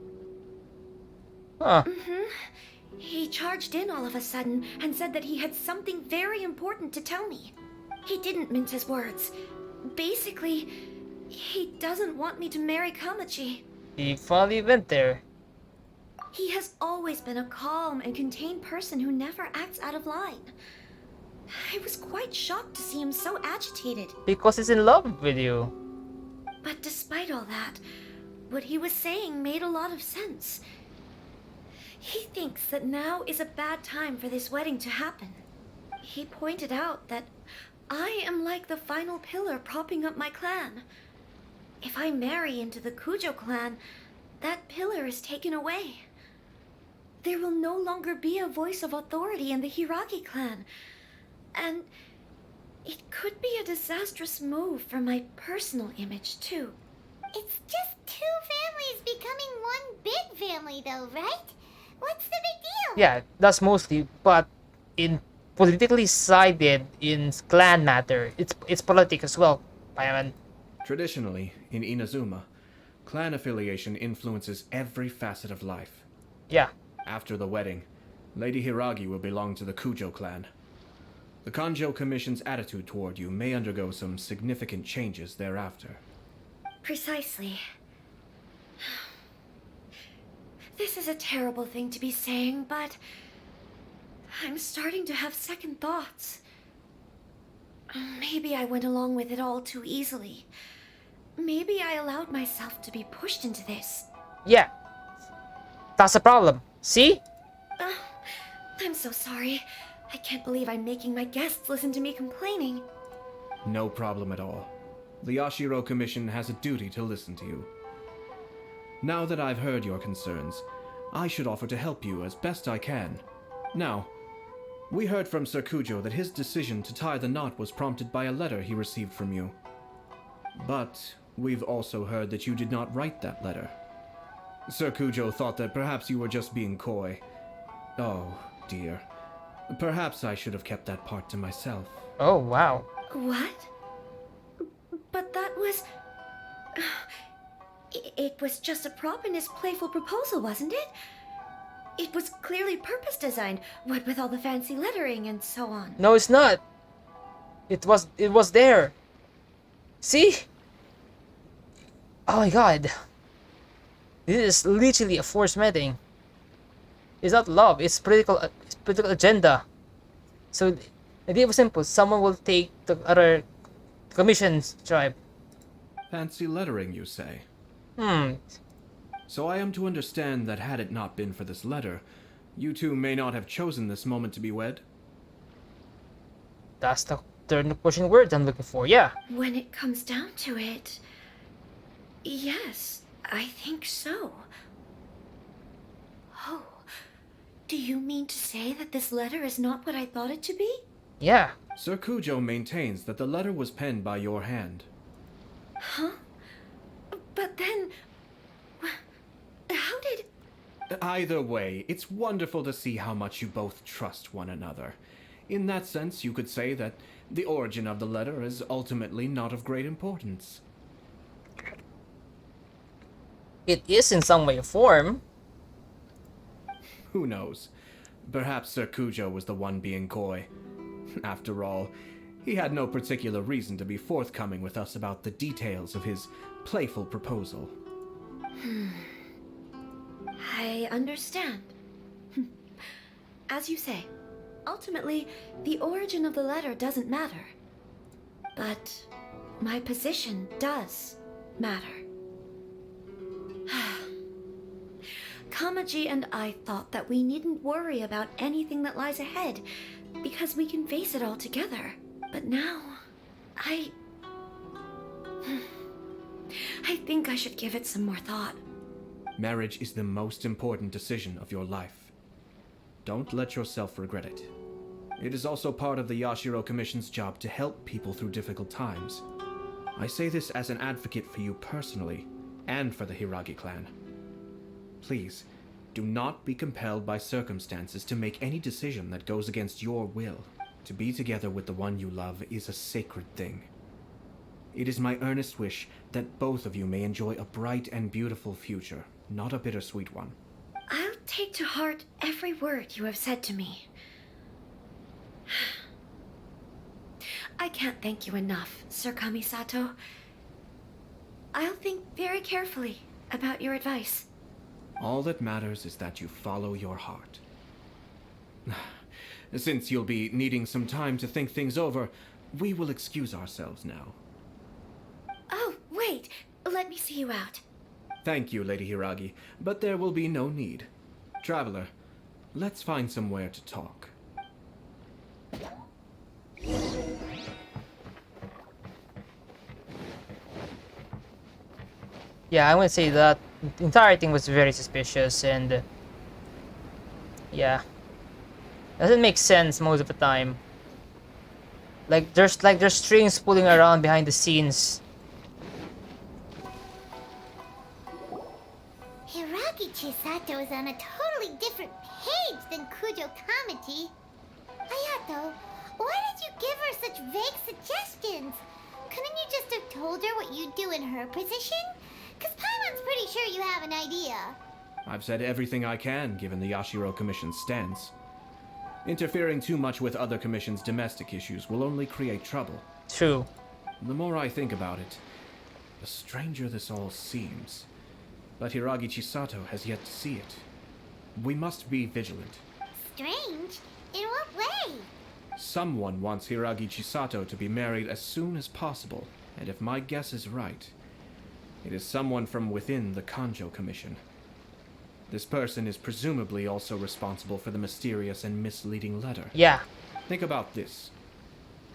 Huh. He charged in all of a sudden and said that he had something very important to tell me. He didn't mince his words. Basically, he doesn't want me to marry Kamachi. He finally went there. He has always been a calm and contained person who never acts out of line. I was quite shocked to see him so agitated. Because he's in love with you. But despite all that, what he was saying made a lot of sense. He thinks that now is a bad time for this wedding to happen. He pointed out that I am like the final pillar propping up my clan. If I marry into the Kujo clan, that pillar is taken away. There will no longer be a voice of authority in the Hiragi clan. And it could be a disastrous move for my personal image, too. It's just two families becoming one big family, though, right? What's the big deal? Yeah, that's mostly, but in politically sided in clan matter, it's politics as well, Payaman. Traditionally, in Inazuma, clan affiliation influences every facet of life. Yeah. After the wedding, Lady Hiragi will belong to the Kujo clan. The Kanjo Commission's attitude toward you may undergo some significant changes thereafter. Precisely. This is a terrible thing to be saying, but I'm starting to have second thoughts. Maybe I went along with it all too easily. Maybe I allowed myself to be pushed into this. Yeah. That's the problem. See? I'm so sorry. I can't believe I'm making my guests listen to me complaining. No problem at all. The Yashiro Commission has a duty to listen to you. Now that I've heard your concerns, I should offer to help you as best I can. Now, we heard from Sir Kujo that his decision to tie the knot was prompted by a letter he received from you. But we've also heard that you did not write that letter. Sir Kujo thought that perhaps you were just being coy. Oh, dear. Perhaps I should have kept that part to myself. Oh, wow. What? But that was... It was just a prop in his playful proposal, wasn't it? It was clearly purpose-designed, what with all the fancy lettering and so on. No, it's not. It was there. See? Oh my god. This is literally a forced mating. It's not love, it's political agenda. So the idea was simple. Someone will take the other commission's tribe. Fancy lettering, you say? So I am to understand that had it not been for this letter, you two may not have chosen this moment to be wed? That's the third question word I'm looking for, yeah. When it comes down to it, yes, I think so. Oh, do you mean to say that this letter is not what I thought it to be? Yeah. Sir Kujo maintains that the letter was penned by your hand. Huh? But then... how did... Either way, it's wonderful to see how much you both trust one another. In that sense, you could say that the origin of the letter is ultimately not of great importance. It is in some way or form. Who knows? Perhaps Sir Kujo was the one being coy. After all, he had no particular reason to be forthcoming with us about the details of his playful proposal. I understand. As you say, Ultimately, the origin of the letter doesn't matter. But my position does matter. Kamaji and I thought that we needn't worry about anything that lies ahead because we can face it all together. But now, I think I should give it some more thought. Marriage is the most important decision of your life. Don't let yourself regret it. It is also part of the Yashiro Commission's job to help people through difficult times. I say this as an advocate for you personally, and for the Hiragi clan. Please, do not be compelled by circumstances to make any decision that goes against your will. To be together with the one you love is a sacred thing. It is my earnest wish that both of you may enjoy a bright and beautiful future, not a bittersweet one. I'll take to heart every word you have said to me. I can't thank you enough, Sir Kamisato. I'll think very carefully about your advice. All that matters is that you follow your heart. Since you'll be needing some time to think things over, we will excuse ourselves now. Oh, wait. Let me see you out. Thank you, Lady Hiragi, but there will be no need. Traveler, let's find somewhere to talk. Yeah, I would say that the entire thing was very suspicious, and yeah, doesn't make sense most of the time. Like there's strings pulling around behind the scenes. Hiragi Chisato is on a totally different page than Kujo Kamaji. Hayato, why did you give her such vague suggestions? Couldn't you just have told her what you'd do in her position? Because Paimon's pretty sure you have an idea. I've said everything I can, given the Yashiro Commission's stance. Interfering too much with other commissions' domestic issues will only create trouble. True. The more I think about it, the stranger this all seems. But Hiragi Chisato has yet to see it. We must be vigilant. Strange? In what way? Someone wants Hiragi Chisato to be married as soon as possible, and if my guess is right, it is someone from within the Kanjo Commission. This person is presumably also responsible for the mysterious and misleading letter. Yeah. Think about this.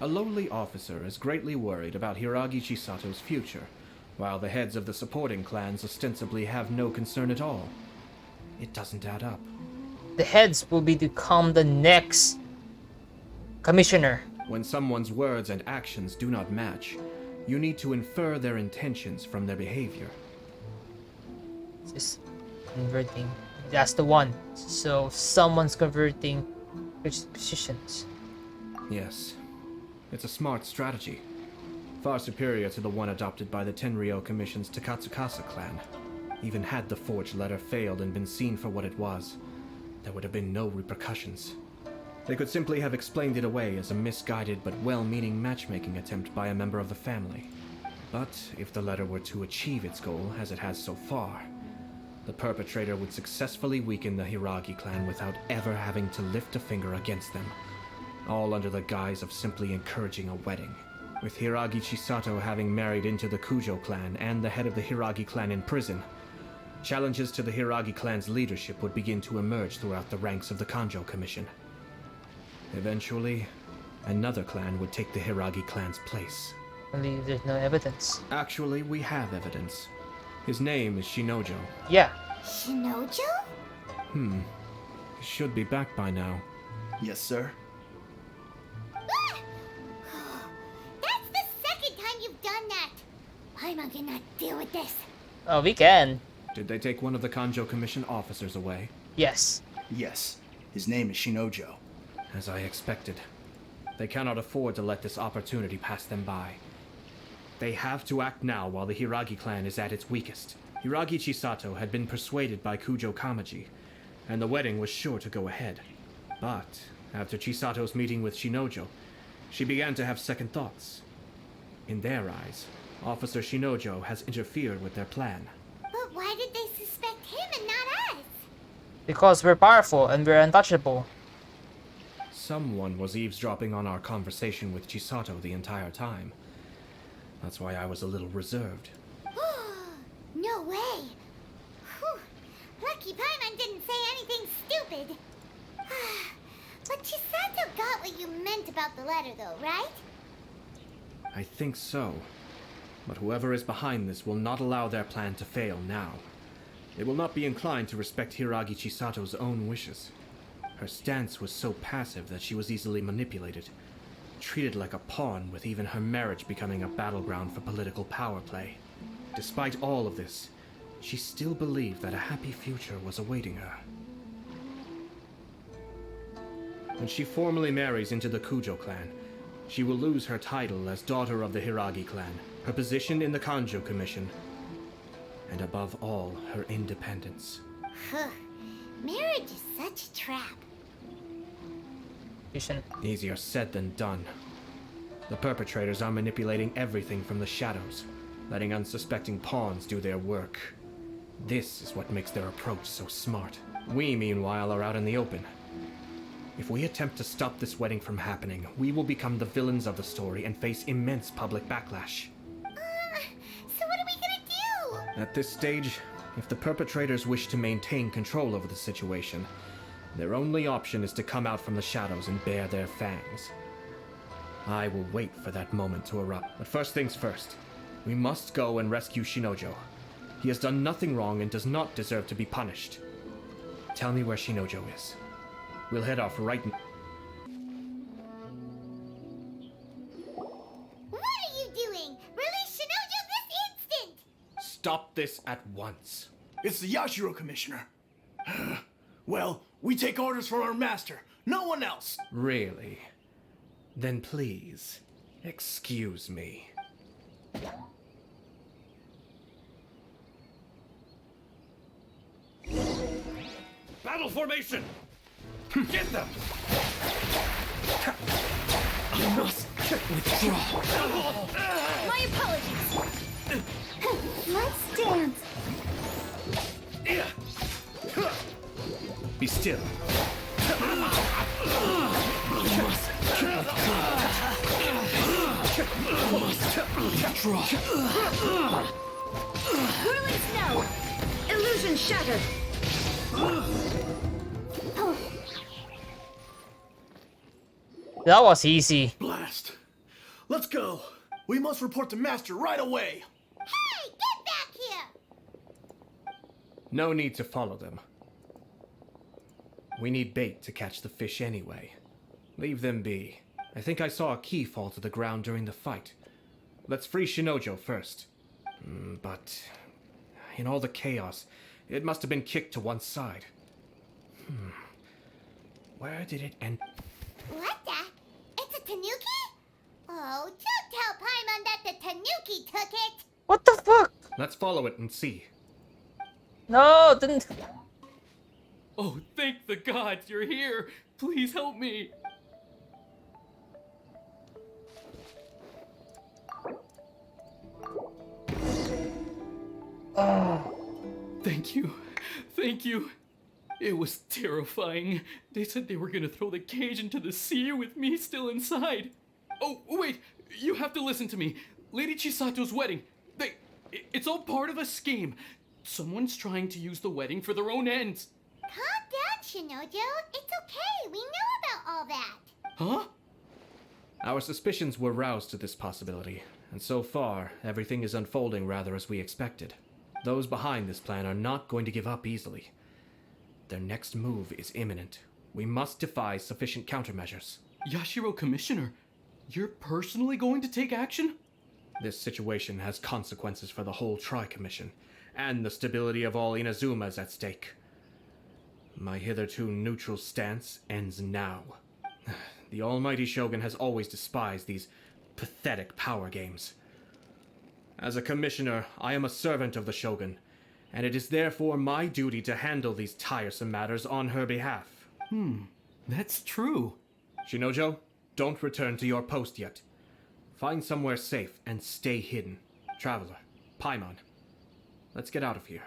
A lowly officer is greatly worried about Hiragi Chisato's future, while the heads of the supporting clans ostensibly have no concern at all. It doesn't add up. The heads will become the next commissioner. When someone's words and actions do not match, you need to infer their intentions from their behavior. This is converting. That's the one. So someone's converting positions. Yes. It's a smart strategy. Far superior to the one adopted by the Tenryou Commission's Takatsukasa clan. Even had the forged letter failed and been seen for what it was, there would have been no repercussions. They could simply have explained it away as a misguided but well-meaning matchmaking attempt by a member of the family. But if the letter were to achieve its goal, as it has so far, the perpetrator would successfully weaken the Hiragi clan without ever having to lift a finger against them, all under the guise of simply encouraging a wedding. With Hiragi Chisato having married into the Kujo clan and the head of the Hiragi clan in prison, challenges to the Hiragi clan's leadership would begin to emerge throughout the ranks of the Kanjo Commission. Eventually, another clan would take the Hiragi clan's place. Only there's no evidence. Actually, we have evidence. His name is Shinojo. Yeah. Shinojo? He should be back by now. Yes, sir. That's the second time you've done that. Paimon cannot deal with this. Oh, we can. Did they take one of the Kanjo Commission officers away? Yes. Yes. His name is Shinojo. As I expected. They cannot afford to let this opportunity pass them by. They have to act now while the Hiragi clan is at its weakest. Hiragi Chisato had been persuaded by Kujo Kamaji, and the wedding was sure to go ahead. But after Chisato's meeting with Shinojo, she began to have second thoughts. In their eyes, Officer Shinojo has interfered with their plan. But why did they suspect him and not us? Because we're powerful and we're untouchable. someone was eavesdropping on our conversation with Chisato the entire time. That's why I was a little reserved. No way! Whew. Lucky Paimon didn't say anything stupid. But Chisato got what you meant about the letter, though, right? I think so. But whoever is behind this will not allow their plan to fail now. They will not be inclined to respect Hiragi Chisato's own wishes. Her stance was so passive that she was easily manipulated, treated like a pawn, with even her marriage becoming a battleground for political power play. Despite all of this, she still believed that a happy future was awaiting her. When she formally marries into the Kujo clan, she will lose her title as daughter of the Hiragi clan, her position in the Kanjo Commission, and above all, her independence. Marriage is such a trap. Easier said than done. The perpetrators are manipulating everything from the shadows, letting unsuspecting pawns do their work. This is what makes their approach so smart. We, meanwhile, are out in the open. If we attempt to stop this wedding from happening, we will become the villains of the story and face immense public backlash. So what are we gonna do? At this stage, if the perpetrators wish to maintain control over the situation, their only option is to come out from the shadows and bare their fangs. I will wait for that moment to erupt. But first things first, we must go and rescue Shinojo. He has done nothing wrong and does not deserve to be punished. Tell me where Shinojo is. We'll head off right now. What are you doing? Release Shinojo this instant! Stop this at once. It's the Yashiro Commissioner. Well, we take orders from our master, no one else. Really? Then please, excuse me. Battle formation! Get them! I must withdraw. My apologies. Let's dance. Be still. Whirling snow. Illusion shattered. That was easy. Blast. Let's go. We must report to Master right away. Hey, get back here! No need to follow them. We need bait to catch the fish anyway. Leave them be. I think I saw a key fall to the ground during the fight. Let's free Shinojo first. But in all the chaos, it must have been kicked to one side. Where did it end? What the? It's a tanuki? Oh, don't tell Paimon that the tanuki took it! What the fuck? Let's follow it and see. No, didn't. Oh, thank the gods you're here! Please help me! Thank you. Thank you. It was terrifying. They said they were gonna throw the cage into the sea with me still inside. Oh, wait! You have to listen to me. Lady Chisato's wedding. It's all part of a scheme. Someone's trying to use the wedding for their own ends. Calm down, Shinojo. It's okay. We know about all that. Huh? Our suspicions were roused to this possibility, and so far, everything is unfolding rather as we expected. Those behind this plan are not going to give up easily. Their next move is imminent. We must devise sufficient countermeasures. Yashiro Commissioner, you're personally going to take action? This situation has consequences for the whole Tri-Commission, and the stability of all Inazumas at stake. My hitherto neutral stance ends now. The almighty Shogun has always despised these pathetic power games. As a commissioner, I am a servant of the Shogun, and it is therefore my duty to handle these tiresome matters on her behalf. That's true. Shinojo, don't return to your post yet. Find somewhere safe and stay hidden. Traveler, Paimon, let's get out of here.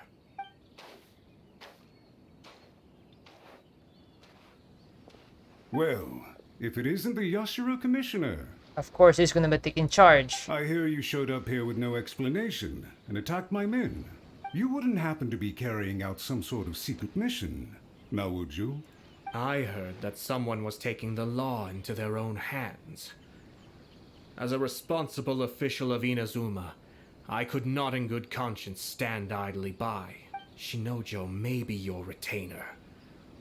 Well, if it isn't the Yashiro Commissioner. Of course, he's gonna be taking charge. I hear you showed up here with no explanation and attacked my men. You wouldn't happen to be carrying out some sort of secret mission, now would you? I heard that someone was taking the law into their own hands. As a responsible official of Inazuma, I could not in good conscience stand idly by. Shinojo may be your retainer,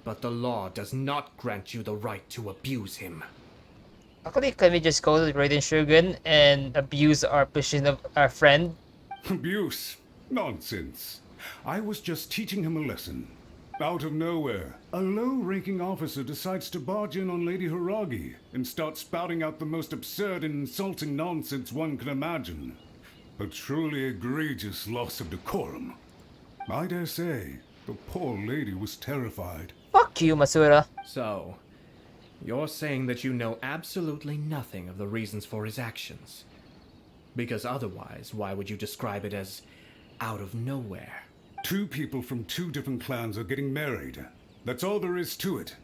but the law does not grant you the right to abuse him. Actually, can we just go to the Raiden Shogun and abuse our position of our friend? Abuse? Nonsense. I was just teaching him a lesson. Out of nowhere, a low-ranking officer decides to barge in on Lady Hiragi and start spouting out the most absurd and insulting nonsense one can imagine. A truly egregious loss of decorum. I dare say, the poor lady was terrified. Fuck you, Masura. So, you're saying that you know absolutely nothing of the reasons for his actions? Because otherwise, why would you describe it as out of nowhere? Two people from two different clans are getting married. That's all there is to it.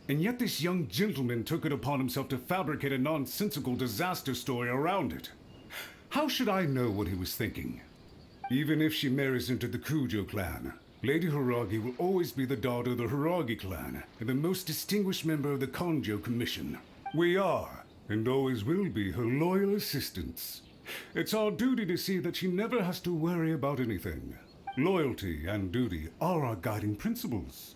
And yet this young gentleman took it upon himself to fabricate a nonsensical disaster story around it. How should I know what he was thinking? Even if she marries into the Kujo clan, Lady Hiragi will always be the daughter of the Hiragi clan and the most distinguished member of the Konjo Commission. We are, and always will be, her loyal assistants. It's our duty to see that she never has to worry about anything. Loyalty and duty are our guiding principles.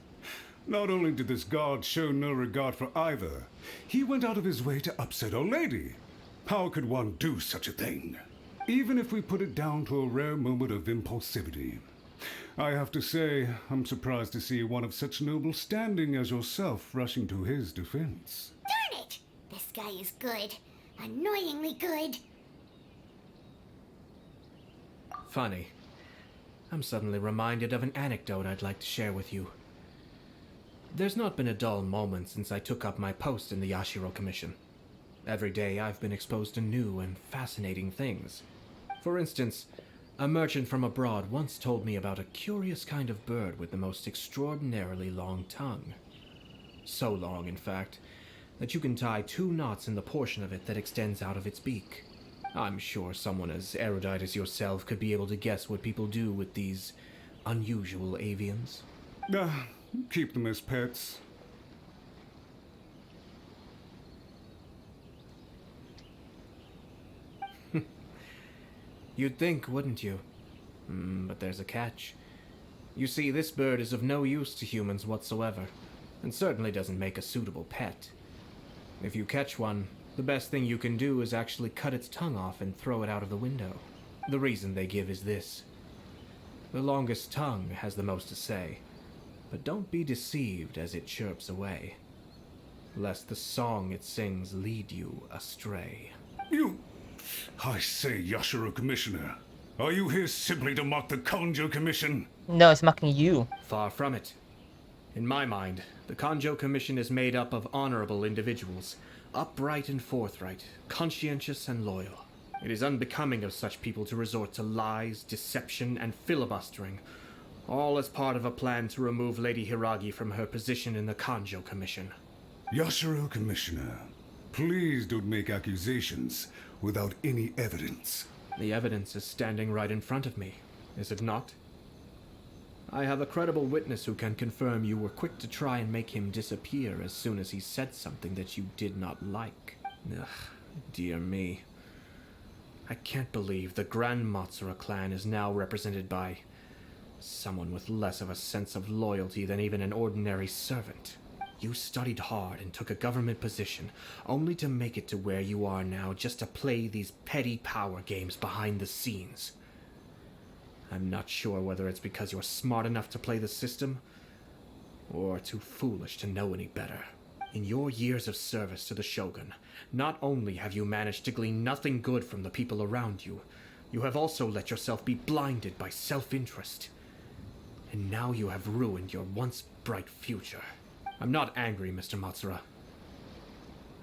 Not only did this guard show no regard for either, he went out of his way to upset our lady. How could one do such a thing? Even if we put it down to a rare moment of impulsivity. I have to say, I'm surprised to see one of such noble standing as yourself rushing to his defense. Darn it! This guy is good. Annoyingly good. Funny. I'm suddenly reminded of an anecdote I'd like to share with you. There's not been a dull moment since I took up my post in the Yashiro Commission. Every day I've been exposed to new and fascinating things. For instance, a merchant from abroad once told me about a curious kind of bird with the most extraordinarily long tongue. So long, in fact, that you can tie 2 knots in the portion of it that extends out of its beak. I'm sure someone as erudite as yourself could be able to guess what people do with these unusual avians. Keep them as pets. You'd think, wouldn't you? But there's a catch. You see, this bird is of no use to humans whatsoever, and certainly doesn't make a suitable pet. If you catch one, the best thing you can do is actually cut its tongue off and throw it out of the window. The reason they give is this. The longest tongue has the most to say, but don't be deceived as it chirps away, lest the song it sings lead you astray. I say, Yashiro Commissioner, are you here simply to mock the Konjo Commission? No, it's mocking you. Far from it. In my mind, the Konjo Commission is made up of honorable individuals, upright and forthright, conscientious and loyal. It is unbecoming of such people to resort to lies, deception, and filibustering, all as part of a plan to remove Lady Hiragi from her position in the Konjo Commission. Yashiro Commissioner, please don't make accusations without any evidence. The evidence is standing right in front of me, is it not? I have a credible witness who can confirm you were quick to try and make him disappear as soon as he said something that you did not like. Ugh, dear me. I can't believe the Grand Matsura clan is now represented by someone with less of a sense of loyalty than even an ordinary servant. You studied hard and took a government position, only to make it to where you are now just to play these petty power games behind the scenes. I'm not sure whether it's because you're smart enough to play the system, or too foolish to know any better. In your years of service to the Shogun, not only have you managed to glean nothing good from the people around you, you have also let yourself be blinded by self-interest. And now you have ruined your once bright future. I'm not angry, Mr. Matsura.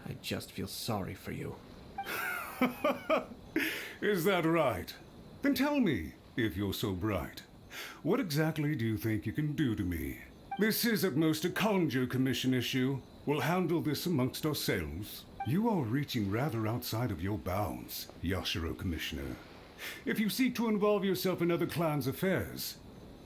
I just feel sorry for you. Is that right? Then tell me, if you're so bright, what exactly do you think you can do to me? This is at most a Conjo Commission issue. We'll handle this amongst ourselves. You are reaching rather outside of your bounds, Yashiro Commissioner. If you seek to involve yourself in other clans' affairs,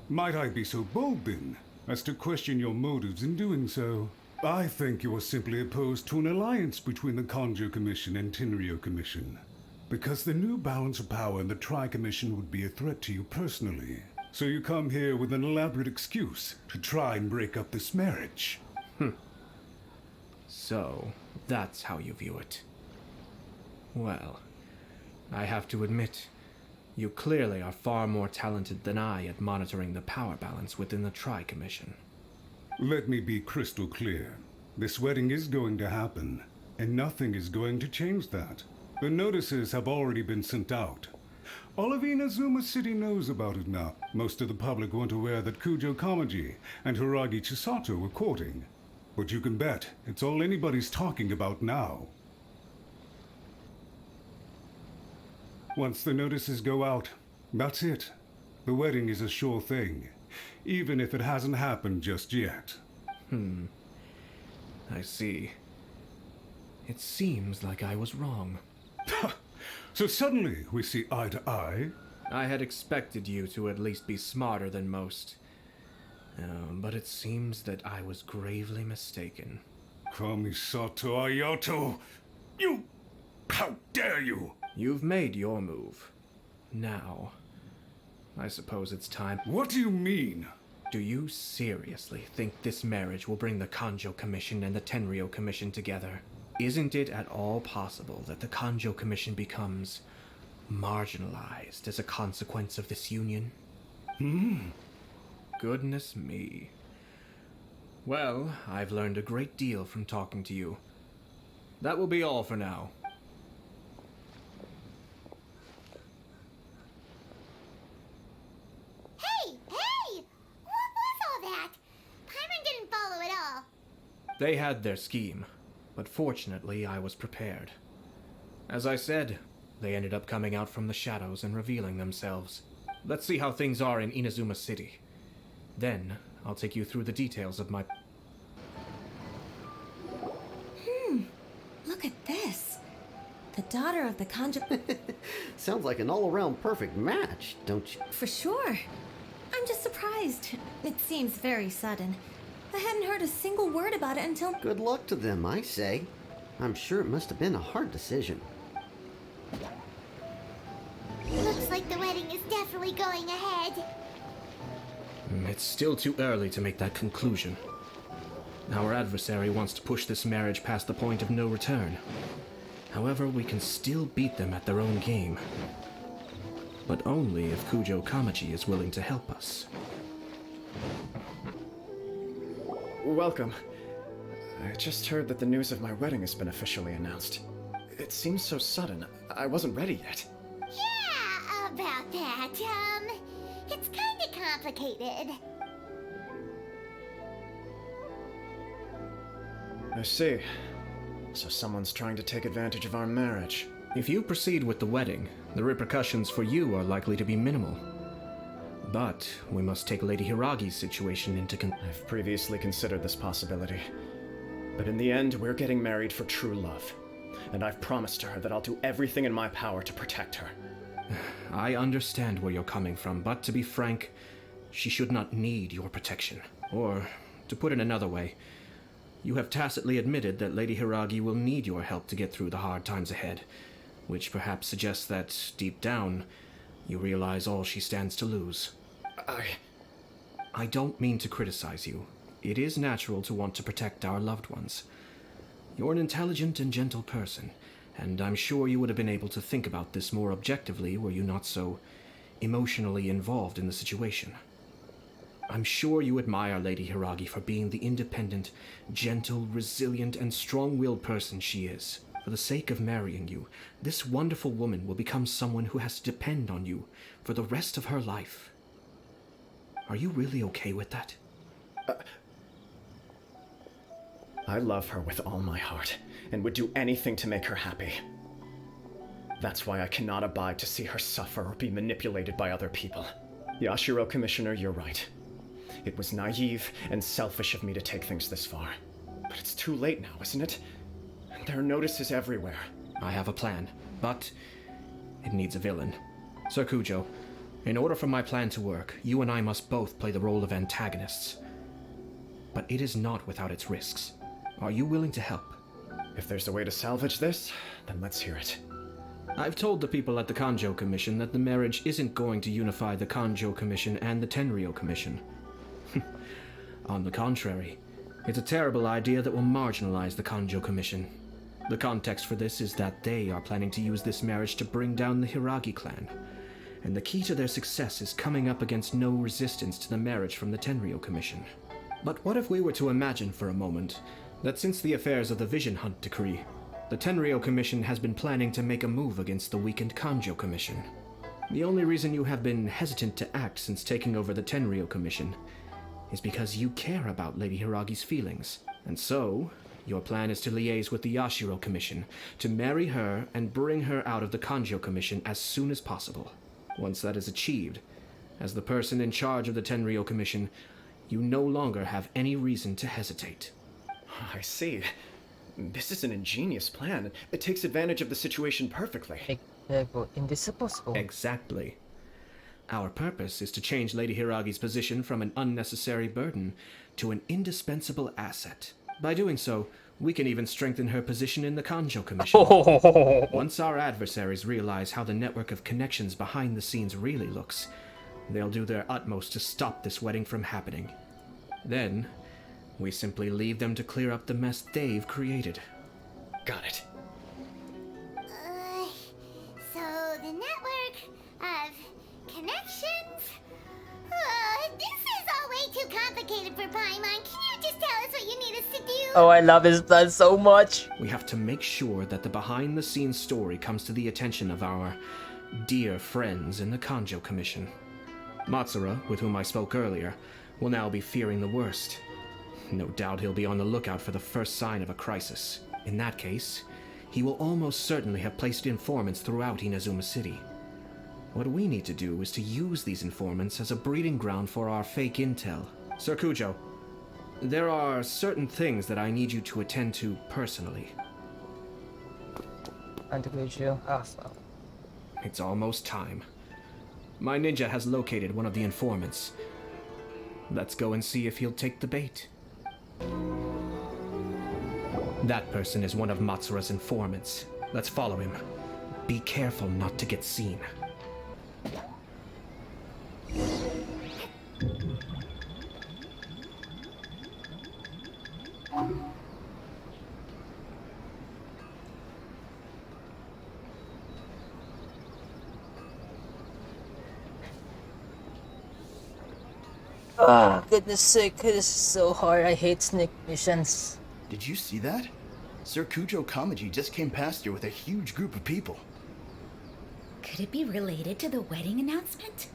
might I be so bold then, as to question your motives in doing so? I think you are simply opposed to an alliance between the Conjo Commission and Tenryo Commission, because the new balance of power in the Tri-Commission would be a threat to you personally. So you come here with an elaborate excuse to try and break up this marriage. So, that's how you view it. Well, I have to admit, you clearly are far more talented than I at monitoring the power balance within the Tri-Commission. Let me be crystal clear. This wedding is going to happen, and nothing is going to change that. The notices have already been sent out. All of Inazuma City knows about it now. Most of the public weren't aware that Kujo Kamaji and Hiragi Chisato were courting. But you can bet it's all anybody's talking about now. Once the notices go out, that's it. The wedding is a sure thing, even if it hasn't happened just yet. I see. It seems like I was wrong. So suddenly we see eye to eye? I had expected you to at least be smarter than most. But it seems that I was gravely mistaken. Kamisato Ayato! You... How dare you! You've made your move. Now, I suppose it's time. What do you mean? Do you seriously think this marriage will bring the Kanjo Commission and the Tenryo Commission together? Isn't it at all possible that the Kanjo Commission becomes marginalized as a consequence of this union? Goodness me. Well, I've learned a great deal from talking to you. That will be all for now. Hey! What was all that? Paimon didn't follow at all. They had their scheme, but fortunately I was prepared. As I said, they ended up coming out from the shadows and revealing themselves. Let's see how things are in Inazuma City. Then, I'll take you through the details of my... Look at this. The daughter of the Kanjo... Sounds like an all-around perfect match, don't you? For sure. I'm just surprised. It seems very sudden. I hadn't heard a single word about it until... Good luck to them, I say. I'm sure it must have been a hard decision. Looks like the wedding is definitely going ahead. It's still too early to make that conclusion. Our adversary wants to push this marriage past the point of no return. However, we can still beat them at their own game. But only if Kujo Kamaji is willing to help us. Welcome. I just heard that the news of my wedding has been officially announced. It seems so sudden. I wasn't ready yet. Yeah, about that. It's kinda complicated. I see. So someone's trying to take advantage of our marriage. If you proceed with the wedding, the repercussions for you are likely to be minimal. But we must take Lady Hiragi's situation into I've previously considered this possibility. But in the end, we're getting married for true love. And I've promised her that I'll do everything in my power to protect her. I understand where you're coming from, but to be frank, she should not need your protection. Or, to put it another way, you have tacitly admitted that Lady Hiragi will need your help to get through the hard times ahead, which perhaps suggests that, deep down, you realize all she stands to lose. I don't mean to criticize you. It is natural to want to protect our loved ones. You're an intelligent and gentle person, and I'm sure you would have been able to think about this more objectively were you not so emotionally involved in the situation. I'm sure you admire Lady Hiragi for being the independent, gentle, resilient, and strong-willed person she is. For the sake of marrying you, this wonderful woman will become someone who has to depend on you for the rest of her life. Are you really okay with that? I love her with all my heart, and would do anything to make her happy. That's why I cannot abide to see her suffer or be manipulated by other people. Yashiro, Commissioner, you're right. It was naive and selfish of me to take things this far. But it's too late now, isn't it? There are notices everywhere. I have a plan, but it needs a villain. Sir Cujo, in order for my plan to work, you and I must both play the role of antagonists. But it is not without its risks. Are you willing to help? If there's a way to salvage this, then let's hear it. I've told the people at the Kanjo Commission that the marriage isn't going to unify the Kanjo Commission and the Tenryou Commission. On the contrary, it's a terrible idea that will marginalize the Kanjo Commission. The context for this is that they are planning to use this marriage to bring down the Hiragi clan, and the key to their success is coming up against no resistance to the marriage from the Tenryou Commission. But what if we were to imagine for a moment that since the affairs of the Vision Hunt Decree, the Tenryou Commission has been planning to make a move against the weakened Kanjo Commission? The only reason you have been hesitant to act since taking over the Tenryou Commission is because you care about Lady Hiragi's feelings. And so, your plan is to liaise with the Yashiro Commission, to marry her and bring her out of the Kanjo Commission as soon as possible. Once that is achieved, as the person in charge of the Tenryou Commission, you no longer have any reason to hesitate. I see. This is an ingenious plan. It takes advantage of the situation perfectly. Exactly. Our purpose is to change Lady Hiragi's position from an unnecessary burden to an indispensable asset. By doing so, we can even strengthen her position in the Kanjo Commission. Once our adversaries realize how the network of connections behind the scenes really looks, they'll do their utmost to stop this wedding from happening. Then, we simply leave them to clear up the mess they've created. Got it. So the network of connections? This is all way too complicated for Paimon. Can you just tell us what you need us to do? Oh, I love his plan so much. We have to make sure that the behind-the-scenes story comes to the attention of our dear friends in the Kanjo Commission. Matsura, with whom I spoke earlier, will now be fearing the worst. No doubt he'll be on the lookout for the first sign of a crisis. In that case, he will almost certainly have placed informants throughout Inazuma City. What we need to do is to use these informants as a breeding ground for our fake intel. Sir Cujo, there are certain things that I need you to attend to personally. It's almost time. My ninja has located one of the informants. Let's go and see if he'll take the bait. That person is one of Matsura's informants. Let's follow him. Be careful not to get seen. Oh, goodness sake, this is so hard. I hate sneak missions. Did you see that? Sir Kujo Kamaji just came past here with a huge group of people. Could it be related to the wedding announcement?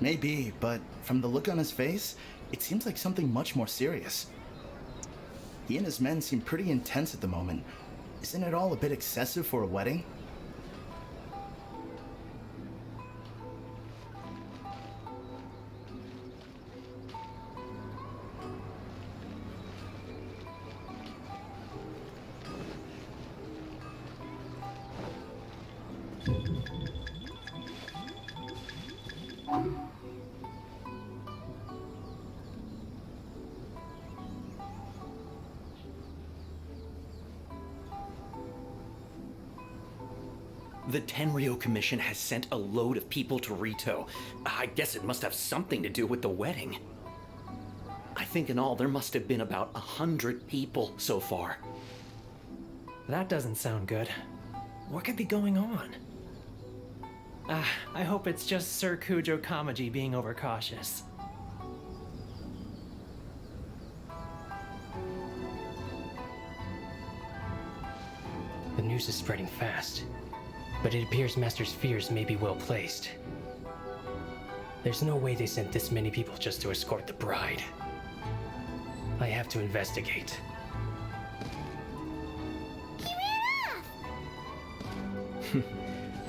Maybe, but from the look on his face, it seems like something much more serious. He and his men seem pretty intense at the moment. Isn't it all a bit excessive for a wedding? The Tenryou Commission has sent a load of people to Rito. I guess it must have something to do with the wedding. I think in all there must have been about 100 people so far. That doesn't sound good. What could be going on? I hope it's just Sir Kujo Kamaji being overcautious. The news is spreading fast, but it appears Master's fears may be well placed. There's no way they sent this many people just to escort the bride. I have to investigate.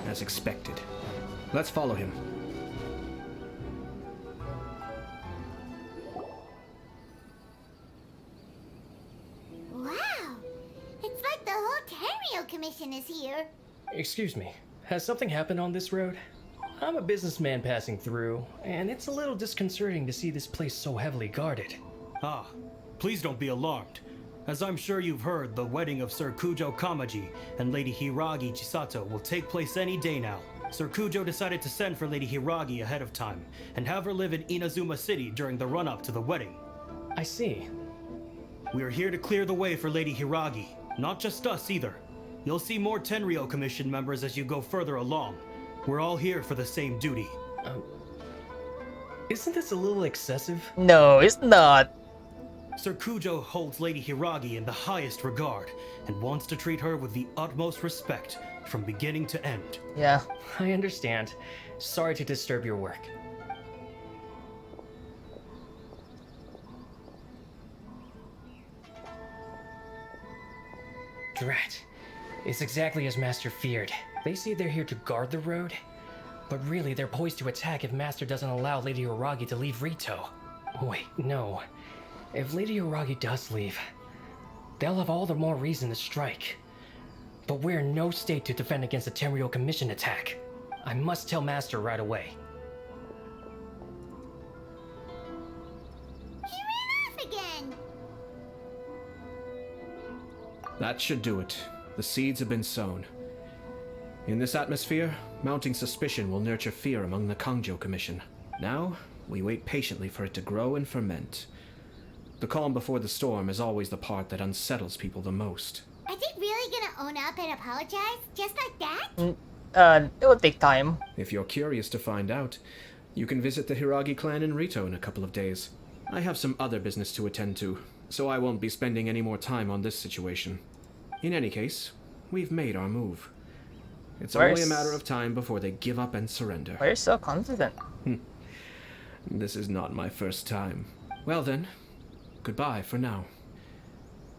As expected. Let's follow him. Commission is here. Excuse me, has something happened on this road? I'm a businessman passing through, and it's a little disconcerting to see this place so heavily guarded. Ah, please don't be alarmed. As I'm sure you've heard, the wedding of Sir Kujo Kamaji and Lady Hiragi Chisato will take place any day now. Sir Kujo decided to send for Lady Hiragi ahead of time, and have her live in Inazuma City during the run-up to the wedding. I see. We are here to clear the way for Lady Hiragi. Not just us either. You'll see more Tenryou Commission members as you go further along. We're all here for the same duty. Isn't this a little excessive? No, it's not. Sir Kujo holds Lady Hiragi in the highest regard, and wants to treat her with the utmost respect, from beginning to end. Yeah. I understand. Sorry to disturb your work. Drat. It's exactly as Master feared. They say they're here to guard the road, but really they're poised to attack if Master doesn't allow Lady Hiragi to leave Rito. Wait, no. If Lady Hiragi does leave, they'll have all the more reason to strike. But we're in no state to defend against a Tenryou Commission attack. I must tell Master right away. He ran off again! That should do it. The seeds have been sown. In this atmosphere, mounting suspicion will nurture fear among the Kangjo Commission. Now, we wait patiently for it to grow and ferment. The calm before the storm is always the part that unsettles people the most. Are they really gonna own up and apologize? Just like that? It will take time. If you're curious to find out, you can visit the Hiragi clan in Rito in a couple of days. I have some other business to attend to, so I won't be spending any more time on this situation. In any case, we've made our move. It's only a matter of time before they give up and surrender. Why are you so confident? This is not my first time. Well then, goodbye for now.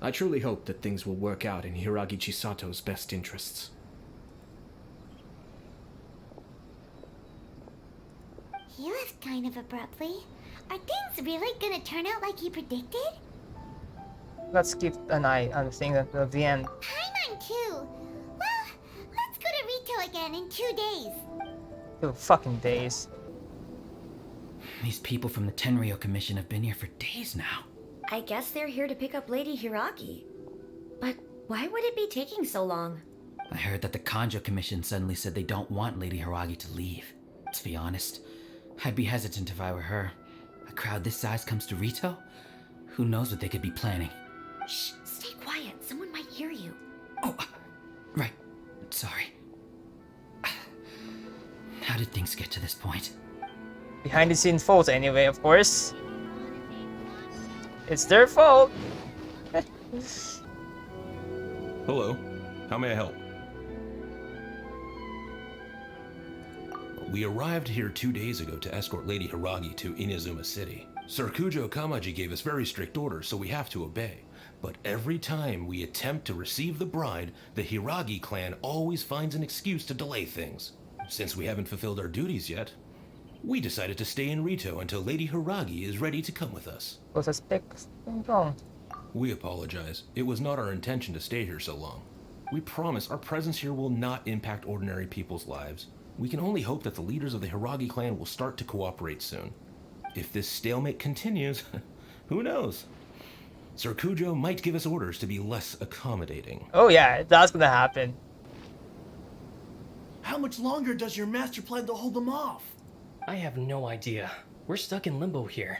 I truly hope that things will work out in Hiragi Chisato's best interests. He left kind of abruptly. Are things really gonna turn out like he predicted? Let's keep an eye on things until the end. Paimon too. Well, let's go to Rito again in 2 days. 2 fucking days. These people from the Tenryou Commission have been here for days now. I guess they're here to pick up Lady Hiragi. But why would it be taking so long? I heard that the Kanjo Commission suddenly said they don't want Lady Hiragi to leave. To be honest, I'd be hesitant if I were her. A crowd this size comes to Rito? Who knows what they could be planning? Shh, stay quiet. Someone might hear you. Oh, right. Sorry. How did things get to this point? Behind the scenes fault anyway, of course. It's their fault. Hello. How may I help? We arrived here 2 days ago to escort Lady Hiragi to Inazuma City. Sir Kujo Kamaji gave us very strict orders, so we have to obey. But every time we attempt to receive the bride, the Hiragi clan always finds an excuse to delay things. Since we haven't fulfilled our duties yet, we decided to stay in Rito until Lady Hiragi is ready to come with us. We apologize. It was not our intention to stay here so long. We promise our presence here will not impact ordinary people's lives. We can only hope that the leaders of the Hiragi clan will start to cooperate soon. If this stalemate continues, who knows? Sir Kujo might give us orders to be less accommodating. Oh yeah, that's gonna happen. How much longer does your master plan to hold them off? I have no idea. We're stuck in limbo here.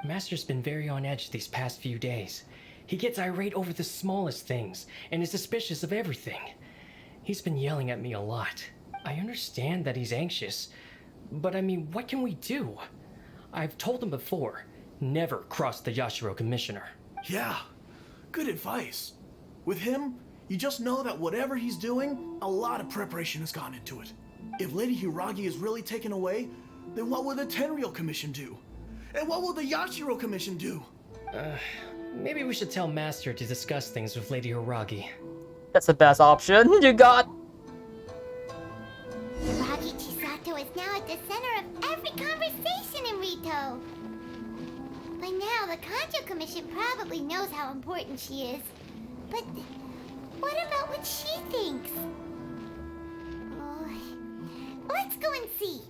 Master's been very on edge these past few days. He gets irate over the smallest things, and is suspicious of everything. He's been yelling at me a lot. I understand that he's anxious, but I mean, what can we do? I've told him before, never cross the Yashiro Commissioner. Yeah, good advice. With him, you just know that whatever he's doing, a lot of preparation has gone into it. If Lady Hiragi is really taken away, then what will the Tenryou Commission do? And what will the Yashiro Commission do? Maybe we should tell Master to discuss things with Lady Hiragi. That's the best option you got. Hiragi Chisato is now at the center of every conversation in Rito. By now, the Kanjo Commission probably knows how important she is. But What about what she thinks? Oh, let's go and see.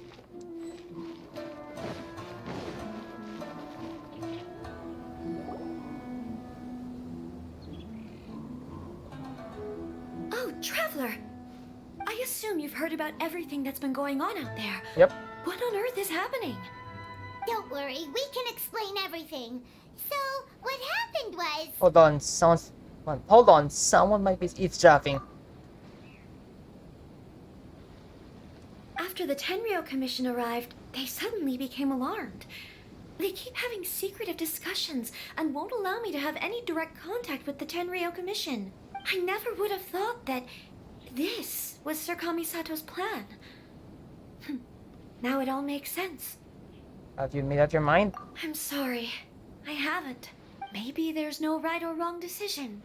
Oh, Traveler! I assume you've heard about everything that's been going on out there. Yep. What on earth is happening? Don't worry, we can explain everything. So, what happened was... Hold on, someone might be eavesdropping. After the Tenryou Commission arrived, they suddenly became alarmed. They keep having secretive discussions and won't allow me to have any direct contact with the Tenryou Commission. I never would have thought that this was Sir Kamisato's plan. Now it all makes sense. Have you made up your mind? I'm sorry. I haven't. Maybe there's no right or wrong decision.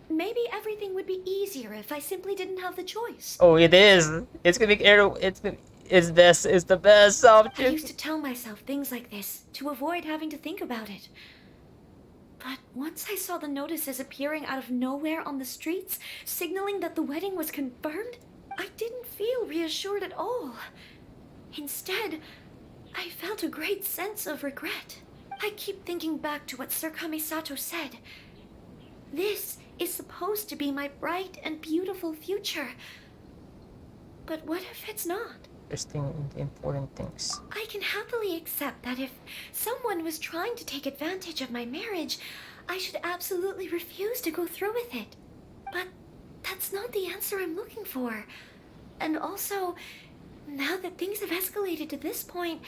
Maybe everything would be easier if I simply didn't have the choice. Oh, it is. It's gonna be it's the best I option. used to tell myself things like this to avoid having to think about it. But once I saw the notices appearing out of nowhere on the streets, signaling that the wedding was confirmed, I didn't feel reassured at all. Instead, I felt a great sense of regret. I keep thinking back to what Sir Kamisato said. This is supposed to be my bright and beautiful future. But what if it's not? Interesting, important things. I can happily accept that if someone was trying to take advantage of my marriage, I should absolutely refuse to go through with it. But that's not the answer I'm looking for. And also, now that things have escalated to this point,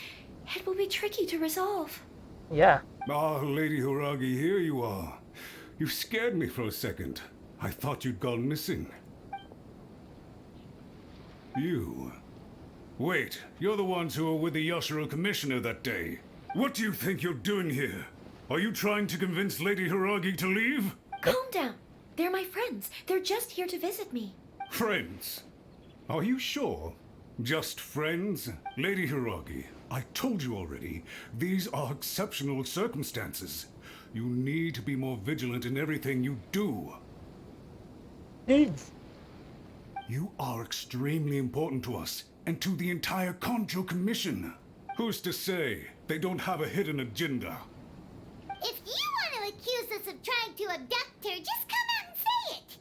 it will be tricky to resolve. Yeah. Ah, Lady Hiragi, here you are. You scared me for a second. I thought you'd gone missing. You... Wait, you're the ones who were with the Yashiro Commissioner that day. What do you think you're doing here? Are you trying to convince Lady Hiragi to leave? Calm down. They're my friends. They're just here to visit me. Friends? Are you sure? Just friends? Lady Hiragi, I told you already, these are exceptional circumstances. You need to be more vigilant in everything you do. You are extremely important to us, and to the entire Konjo Commission. Who's to say they don't have a hidden agenda? If you want to accuse us of trying to abduct her, just come out and say it!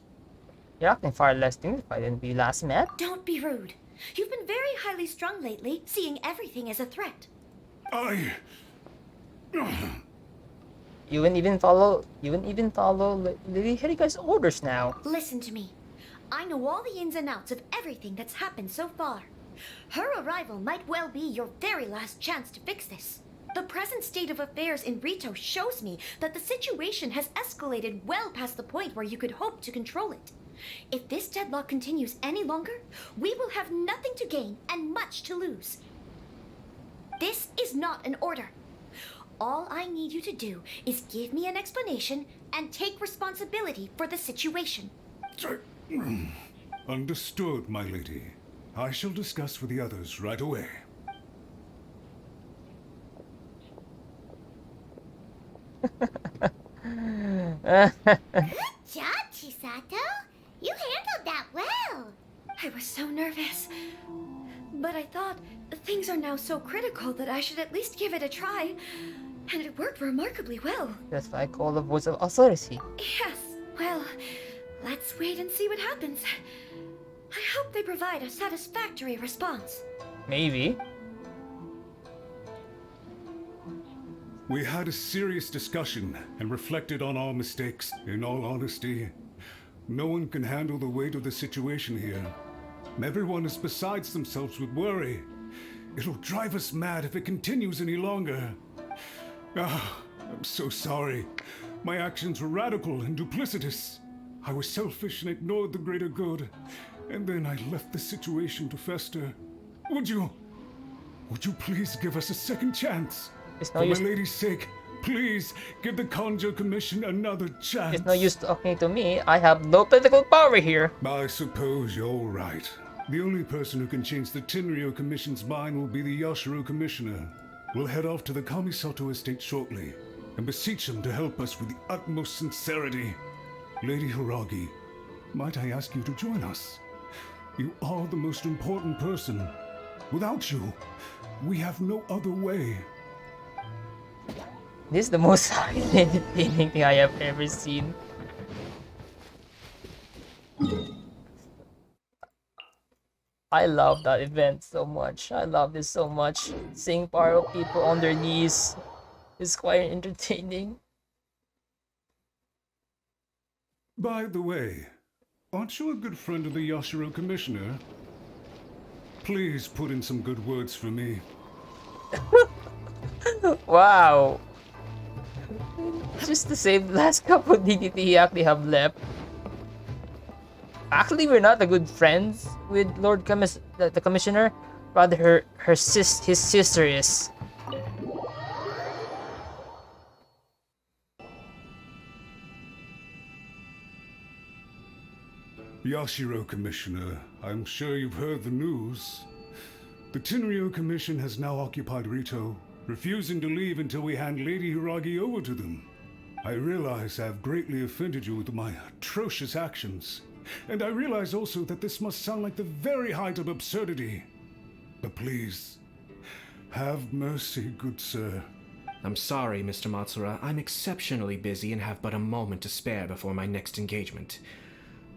You're acting far less dignified than we last met. Don't be rude. You've been very highly strung lately, seeing everything as a threat. You wouldn't even follow Lady Hiraga's orders now. Listen to me. I know all the ins and outs of everything that's happened so far. Her arrival might well be your very last chance to fix this. The present state of affairs in Rito shows me that the situation has escalated well past the point where you could hope to control it. If this deadlock continues any longer, we will have nothing to gain and much to lose. This is not an order. All I need you to do is give me an explanation and take responsibility for the situation. Understood, my lady. I shall discuss with the others right away. Good job, Chisato. You handled that well. I was so nervous. But I thought things are now so critical that I should at least give it a try. And it worked remarkably well. That's why I call the voice of authority. Yes, well, let's wait and see what happens. I hope they provide a satisfactory response. Maybe. We had a serious discussion and reflected on our mistakes. In all honesty, no one can handle the weight of the situation here. Everyone is besides themselves with worry. It'll drive us mad if it continues any longer. I'm so sorry. My actions were radical and duplicitous. I was selfish and ignored the greater good. And then I left the situation to fester. Would you please give us a second chance? For my lady's sake, please give the Konjo Commission another chance. It's no use talking to me. I have no political power here. I suppose you're right. The only person who can change the Tenryou Commission's mind will be the Yashiro Commissioner. We'll head off to the Kamisato estate shortly and beseech him to help us with the utmost sincerity. Lady Hiragi, might I ask you to join us? You are the most important person. Without you, we have no other way. This is the most entertaining thing I have ever seen. I love that event so much. I love this so much. Seeing part of people on their knees is quite entertaining. By the way, aren't you a good friend of the Yashiro Commissioner? Please put in some good words for me. Wow. Just the same last couple DDT he actually have left. Actually, we're not a good friends with the Commissioner. Rather, his sister is. Yashiro Commissioner, I'm sure you've heard the news. The Tenryo Commission has now occupied Rito, refusing to leave until we hand Lady Hiragi over to them. I realize I have greatly offended you with my atrocious actions, and I realize also that this must sound like the very height of absurdity. But please, have mercy, good sir. I'm sorry, Mr. Matsura. I'm exceptionally busy and have but a moment to spare before my next engagement.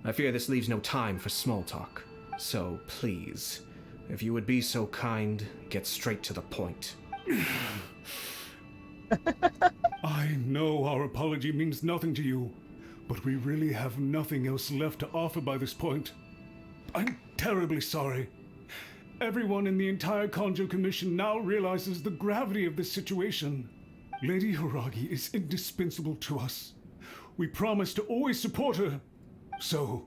I fear this leaves no time for small talk. So please, if you would be so kind, get straight to the point. I know our apology means nothing to you, but we really have nothing else left to offer by this point. I'm terribly sorry. Everyone in the entire Kanjo Commission now realizes the gravity of this situation. Lady Hiragi is indispensable to us. We promise to always support her. So,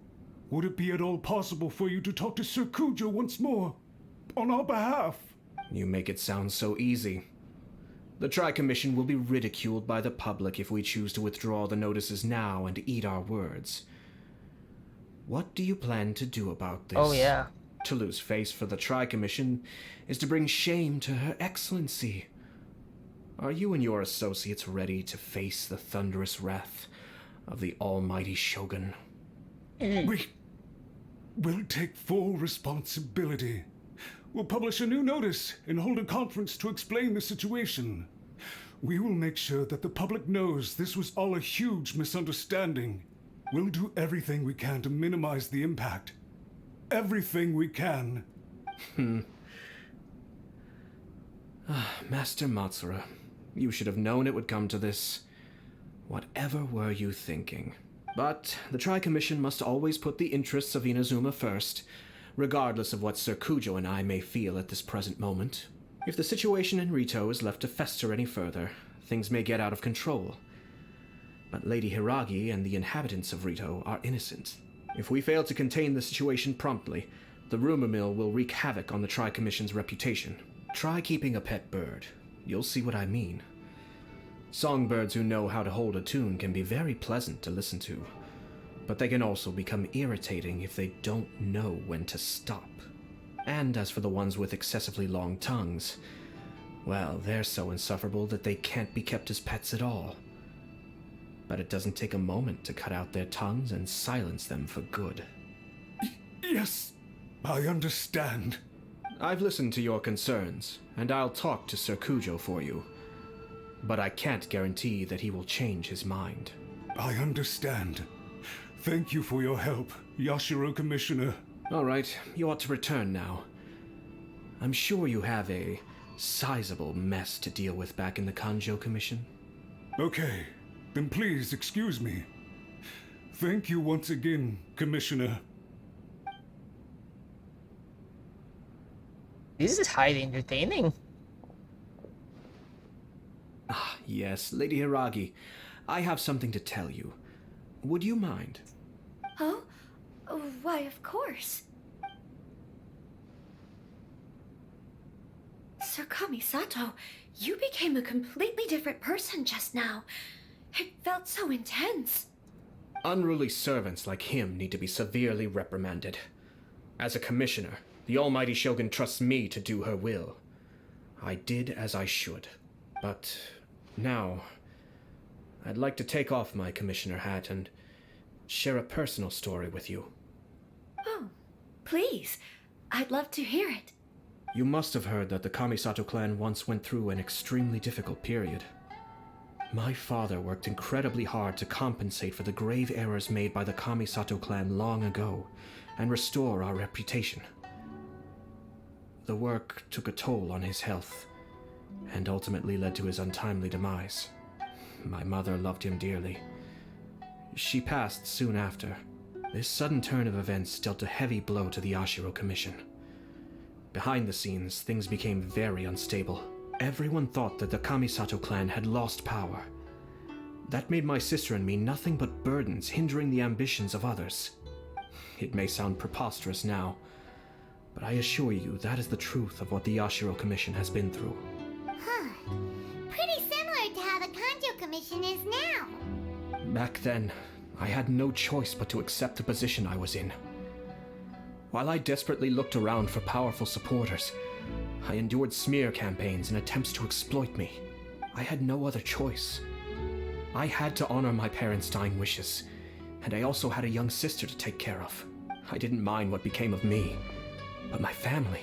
would it be at all possible for you to talk to Sir Kujo once more, on our behalf? You make it sound so easy. The Tri-Commission will be ridiculed by the public if we choose to withdraw the notices now and eat our words. What do you plan to do about this? Oh yeah. To lose face for the Tri-Commission is to bring shame to Her Excellency. Are you and your associates ready to face the thunderous wrath of the almighty Shogun? We will take full responsibility. We'll publish a new notice and hold a conference to explain the situation. We will make sure that the public knows this was all a huge misunderstanding. We'll do everything we can to minimize the impact. Everything we can. Master Matsura, you should have known it would come to this. Whatever were you thinking? But the Tri-Commission must always put the interests of Inazuma first, regardless of what Sir Kujo and I may feel at this present moment. If the situation in Rito is left to fester any further, things may get out of control. But Lady Hiragi and the inhabitants of Rito are innocent. If we fail to contain the situation promptly, the rumor mill will wreak havoc on the Tri-Commission's reputation. Try keeping a pet bird. You'll see what I mean. Songbirds who know how to hold a tune can be very pleasant to listen to, but they can also become irritating if they don't know when to stop. And as for the ones with excessively long tongues, well, they're so insufferable that they can't be kept as pets at all. But it doesn't take a moment to cut out their tongues and silence them for good. Yes, I understand. I've listened to your concerns, and I'll talk to Sir Kujo for you. But I can't guarantee that he will change his mind. I understand. Thank you for your help, Yashiro Commissioner. All right, you ought to return now. I'm sure you have a sizable mess to deal with back in the Kanjo Commission. Okay, then please excuse me. Thank you once again, Commissioner. This is highly entertaining. Ah, yes, Lady Hiragi. I have something to tell you. Would you mind? Oh? Why, of course. Sir Kamisato, you became a completely different person just now. It felt so intense. Unruly servants like him need to be severely reprimanded. As a commissioner, the almighty Shogun trusts me to do her will. I did as I should. But now, I'd like to take off my commissioner hat and share a personal story with you. Oh, please. I'd love to hear it. You must have heard that the Kamisato clan once went through an extremely difficult period. My father worked incredibly hard to compensate for the grave errors made by the Kamisato clan long ago and restore our reputation. The work took a toll on his health and ultimately led to his untimely demise. My mother loved him dearly. She passed soon after. This sudden turn of events dealt a heavy blow to the Yashiro Commission. Behind the scenes, things became very unstable. Everyone thought that the Kamisato clan had lost power. That made my sister and me nothing but burdens, hindering the ambitions of others. It may sound preposterous now, but I assure you that is the truth of what the Yashiro Commission has been through. Huh. Pretty similar to how the Kanjo Commission is now. Back then, I had no choice but to accept the position I was in. While I desperately looked around for powerful supporters, I endured smear campaigns and attempts to exploit me. I had no other choice. I had to honor my parents' dying wishes, and I also had a young sister to take care of. I didn't mind what became of me, but my family.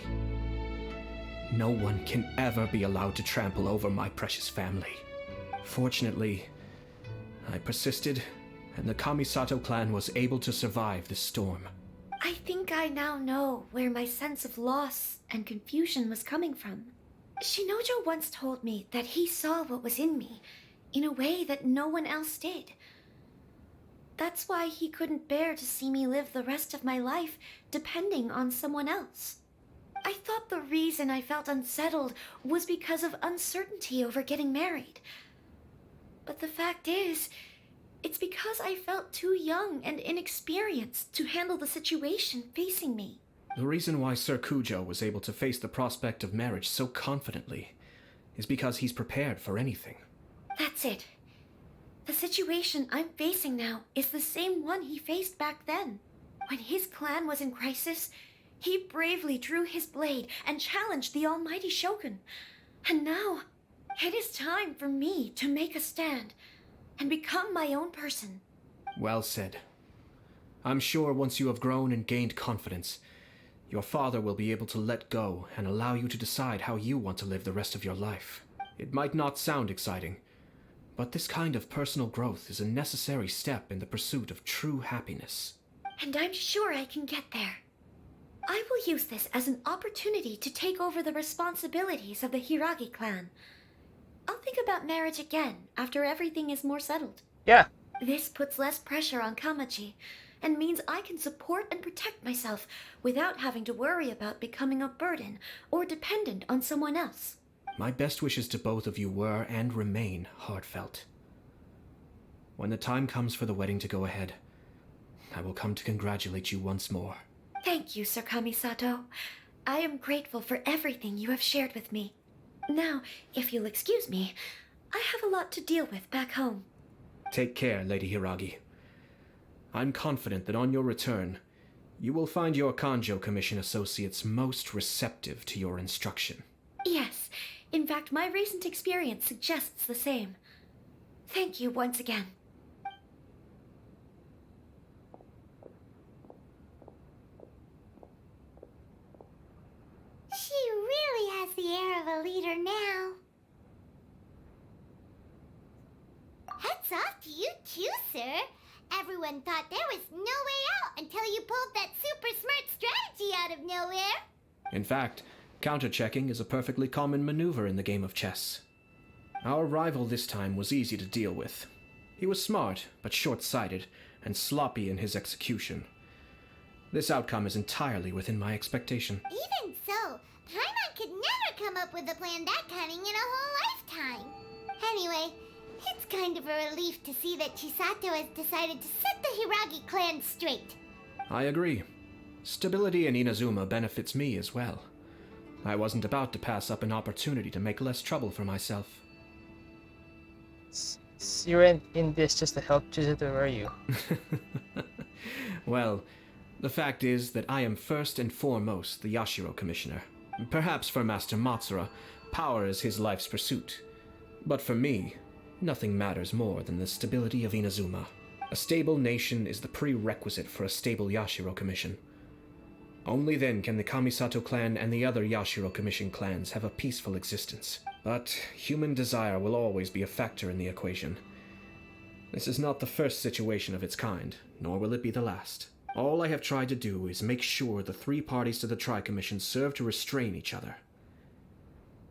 No one can ever be allowed to trample over my precious family. Fortunately, I persisted, and the Kamisato clan was able to survive this storm. I think I now know where my sense of loss and confusion was coming from. Shinojo once told me that he saw what was in me in a way that no one else did. That's why he couldn't bear to see me live the rest of my life depending on someone else. I thought the reason I felt unsettled was because of uncertainty over getting married. But the fact is, it's because I felt too young and inexperienced to handle the situation facing me. The reason why Sir Kujo was able to face the prospect of marriage so confidently is because he's prepared for anything. That's it. The situation I'm facing now is the same one he faced back then. When his clan was in crisis, he bravely drew his blade and challenged the almighty Shogun. And now, it is time for me to make a stand and become my own person. Well said. I'm sure once you have grown and gained confidence, your father will be able to let go and allow you to decide how you want to live the rest of your life. It might not sound exciting, but this kind of personal growth is a necessary step in the pursuit of true happiness. And I'm sure I can get there. I will use this as an opportunity to take over the responsibilities of the Hiragi clan. I'll think about marriage again after everything is more settled. Yeah. This puts less pressure on Kamaji, and means I can support and protect myself without having to worry about becoming a burden or dependent on someone else. My best wishes to both of you were and remain heartfelt. When the time comes for the wedding to go ahead, I will come to congratulate you once more. Thank you, Sir Kamisato. I am grateful for everything you have shared with me. Now, if you'll excuse me, I have a lot to deal with back home. Take care, Lady Hiragi. I'm confident that on your return, you will find your Kanjo Commission associates most receptive to your instruction. Yes, in fact, my recent experience suggests the same. Thank you once again. She really has the air of a leader now. Hats off to you too, sir. Everyone thought there was no way out until you pulled that super smart strategy out of nowhere. In fact, counter-checking is a perfectly common maneuver in the game of chess. Our rival this time was easy to deal with. He was smart, but short-sighted, and sloppy in his execution. This outcome is entirely within my expectation. Even so, Paimon could never come up with a plan that cunning in a whole lifetime. Anyway, it's kind of a relief to see that Chisato has decided to set the Hiragi clan straight. I agree. Stability in Inazuma benefits me as well. I wasn't about to pass up an opportunity to make less trouble for myself. You're in this just to help Chisato, are you? Well, the fact is that I am first and foremost the Yashiro Commissioner. Perhaps for Master Matsura, power is his life's pursuit. But for me, nothing matters more than the stability of Inazuma. A stable nation is the prerequisite for a stable Yashiro Commission. Only then can the Kamisato clan and the other Yashiro Commission clans have a peaceful existence. But human desire will always be a factor in the equation. This is not the first situation of its kind, nor will it be the last. All I have tried to do is make sure the three parties to the Tri-Commission serve to restrain each other.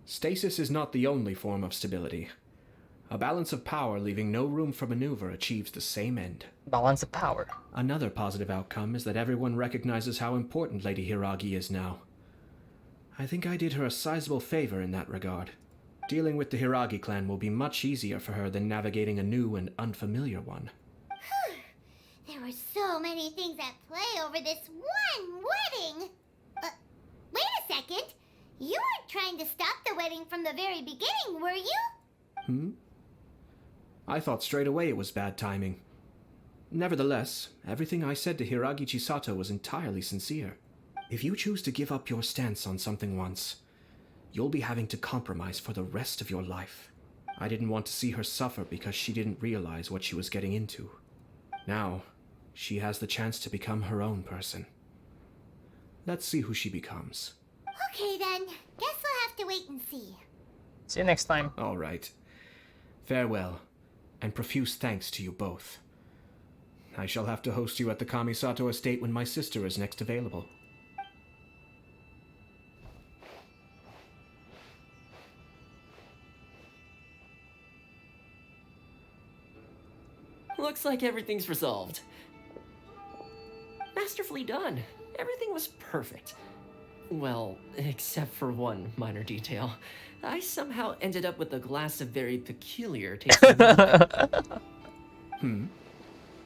Stasis is not the only form of stability. A balance of power leaving no room for maneuver achieves the same end. Balance of power. Another positive outcome is that everyone recognizes how important Lady Hiragi is now. I think I did her a sizable favor in that regard. Dealing with the Hiragi clan will be much easier for her than navigating a new and unfamiliar one. There were so many things at play over this one wedding. Wait a second. You weren't trying to stop the wedding from the very beginning, were you? I thought straight away it was bad timing. Nevertheless, everything I said to Hiragi Chisato was entirely sincere. If you choose to give up your stance on something once, you'll be having to compromise for the rest of your life. I didn't want to see her suffer because she didn't realize what she was getting into. Now, she has the chance to become her own person. Let's see who she becomes. Okay then, guess we'll have to wait and see. See you next time. All right. Farewell, and profuse thanks to you both. I shall have to host you at the Kamisato estate when my sister is next available. Looks like everything's resolved. Masterfully done. Everything was perfect. Well, except for one minor detail. I somehow ended up with a glass of very peculiar tasting milk.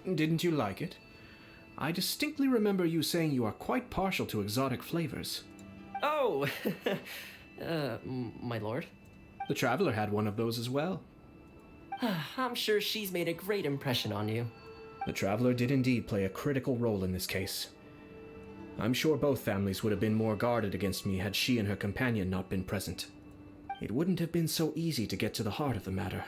Didn't you like it? I distinctly remember you saying you are quite partial to exotic flavors. Oh, my lord? The Traveler had one of those as well. I'm sure she's made a great impression on you. The Traveler did indeed play a critical role in this case. I'm sure both families would have been more guarded against me had she and her companion not been present. It wouldn't have been so easy to get to the heart of the matter.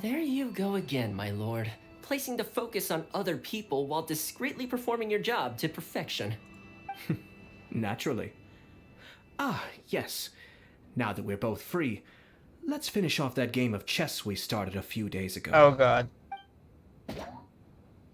There you go again, my lord. Placing the focus on other people while discreetly performing your job to perfection. Naturally. Ah, yes. Now that we're both free, let's finish off that game of chess we started a few days ago. Oh god.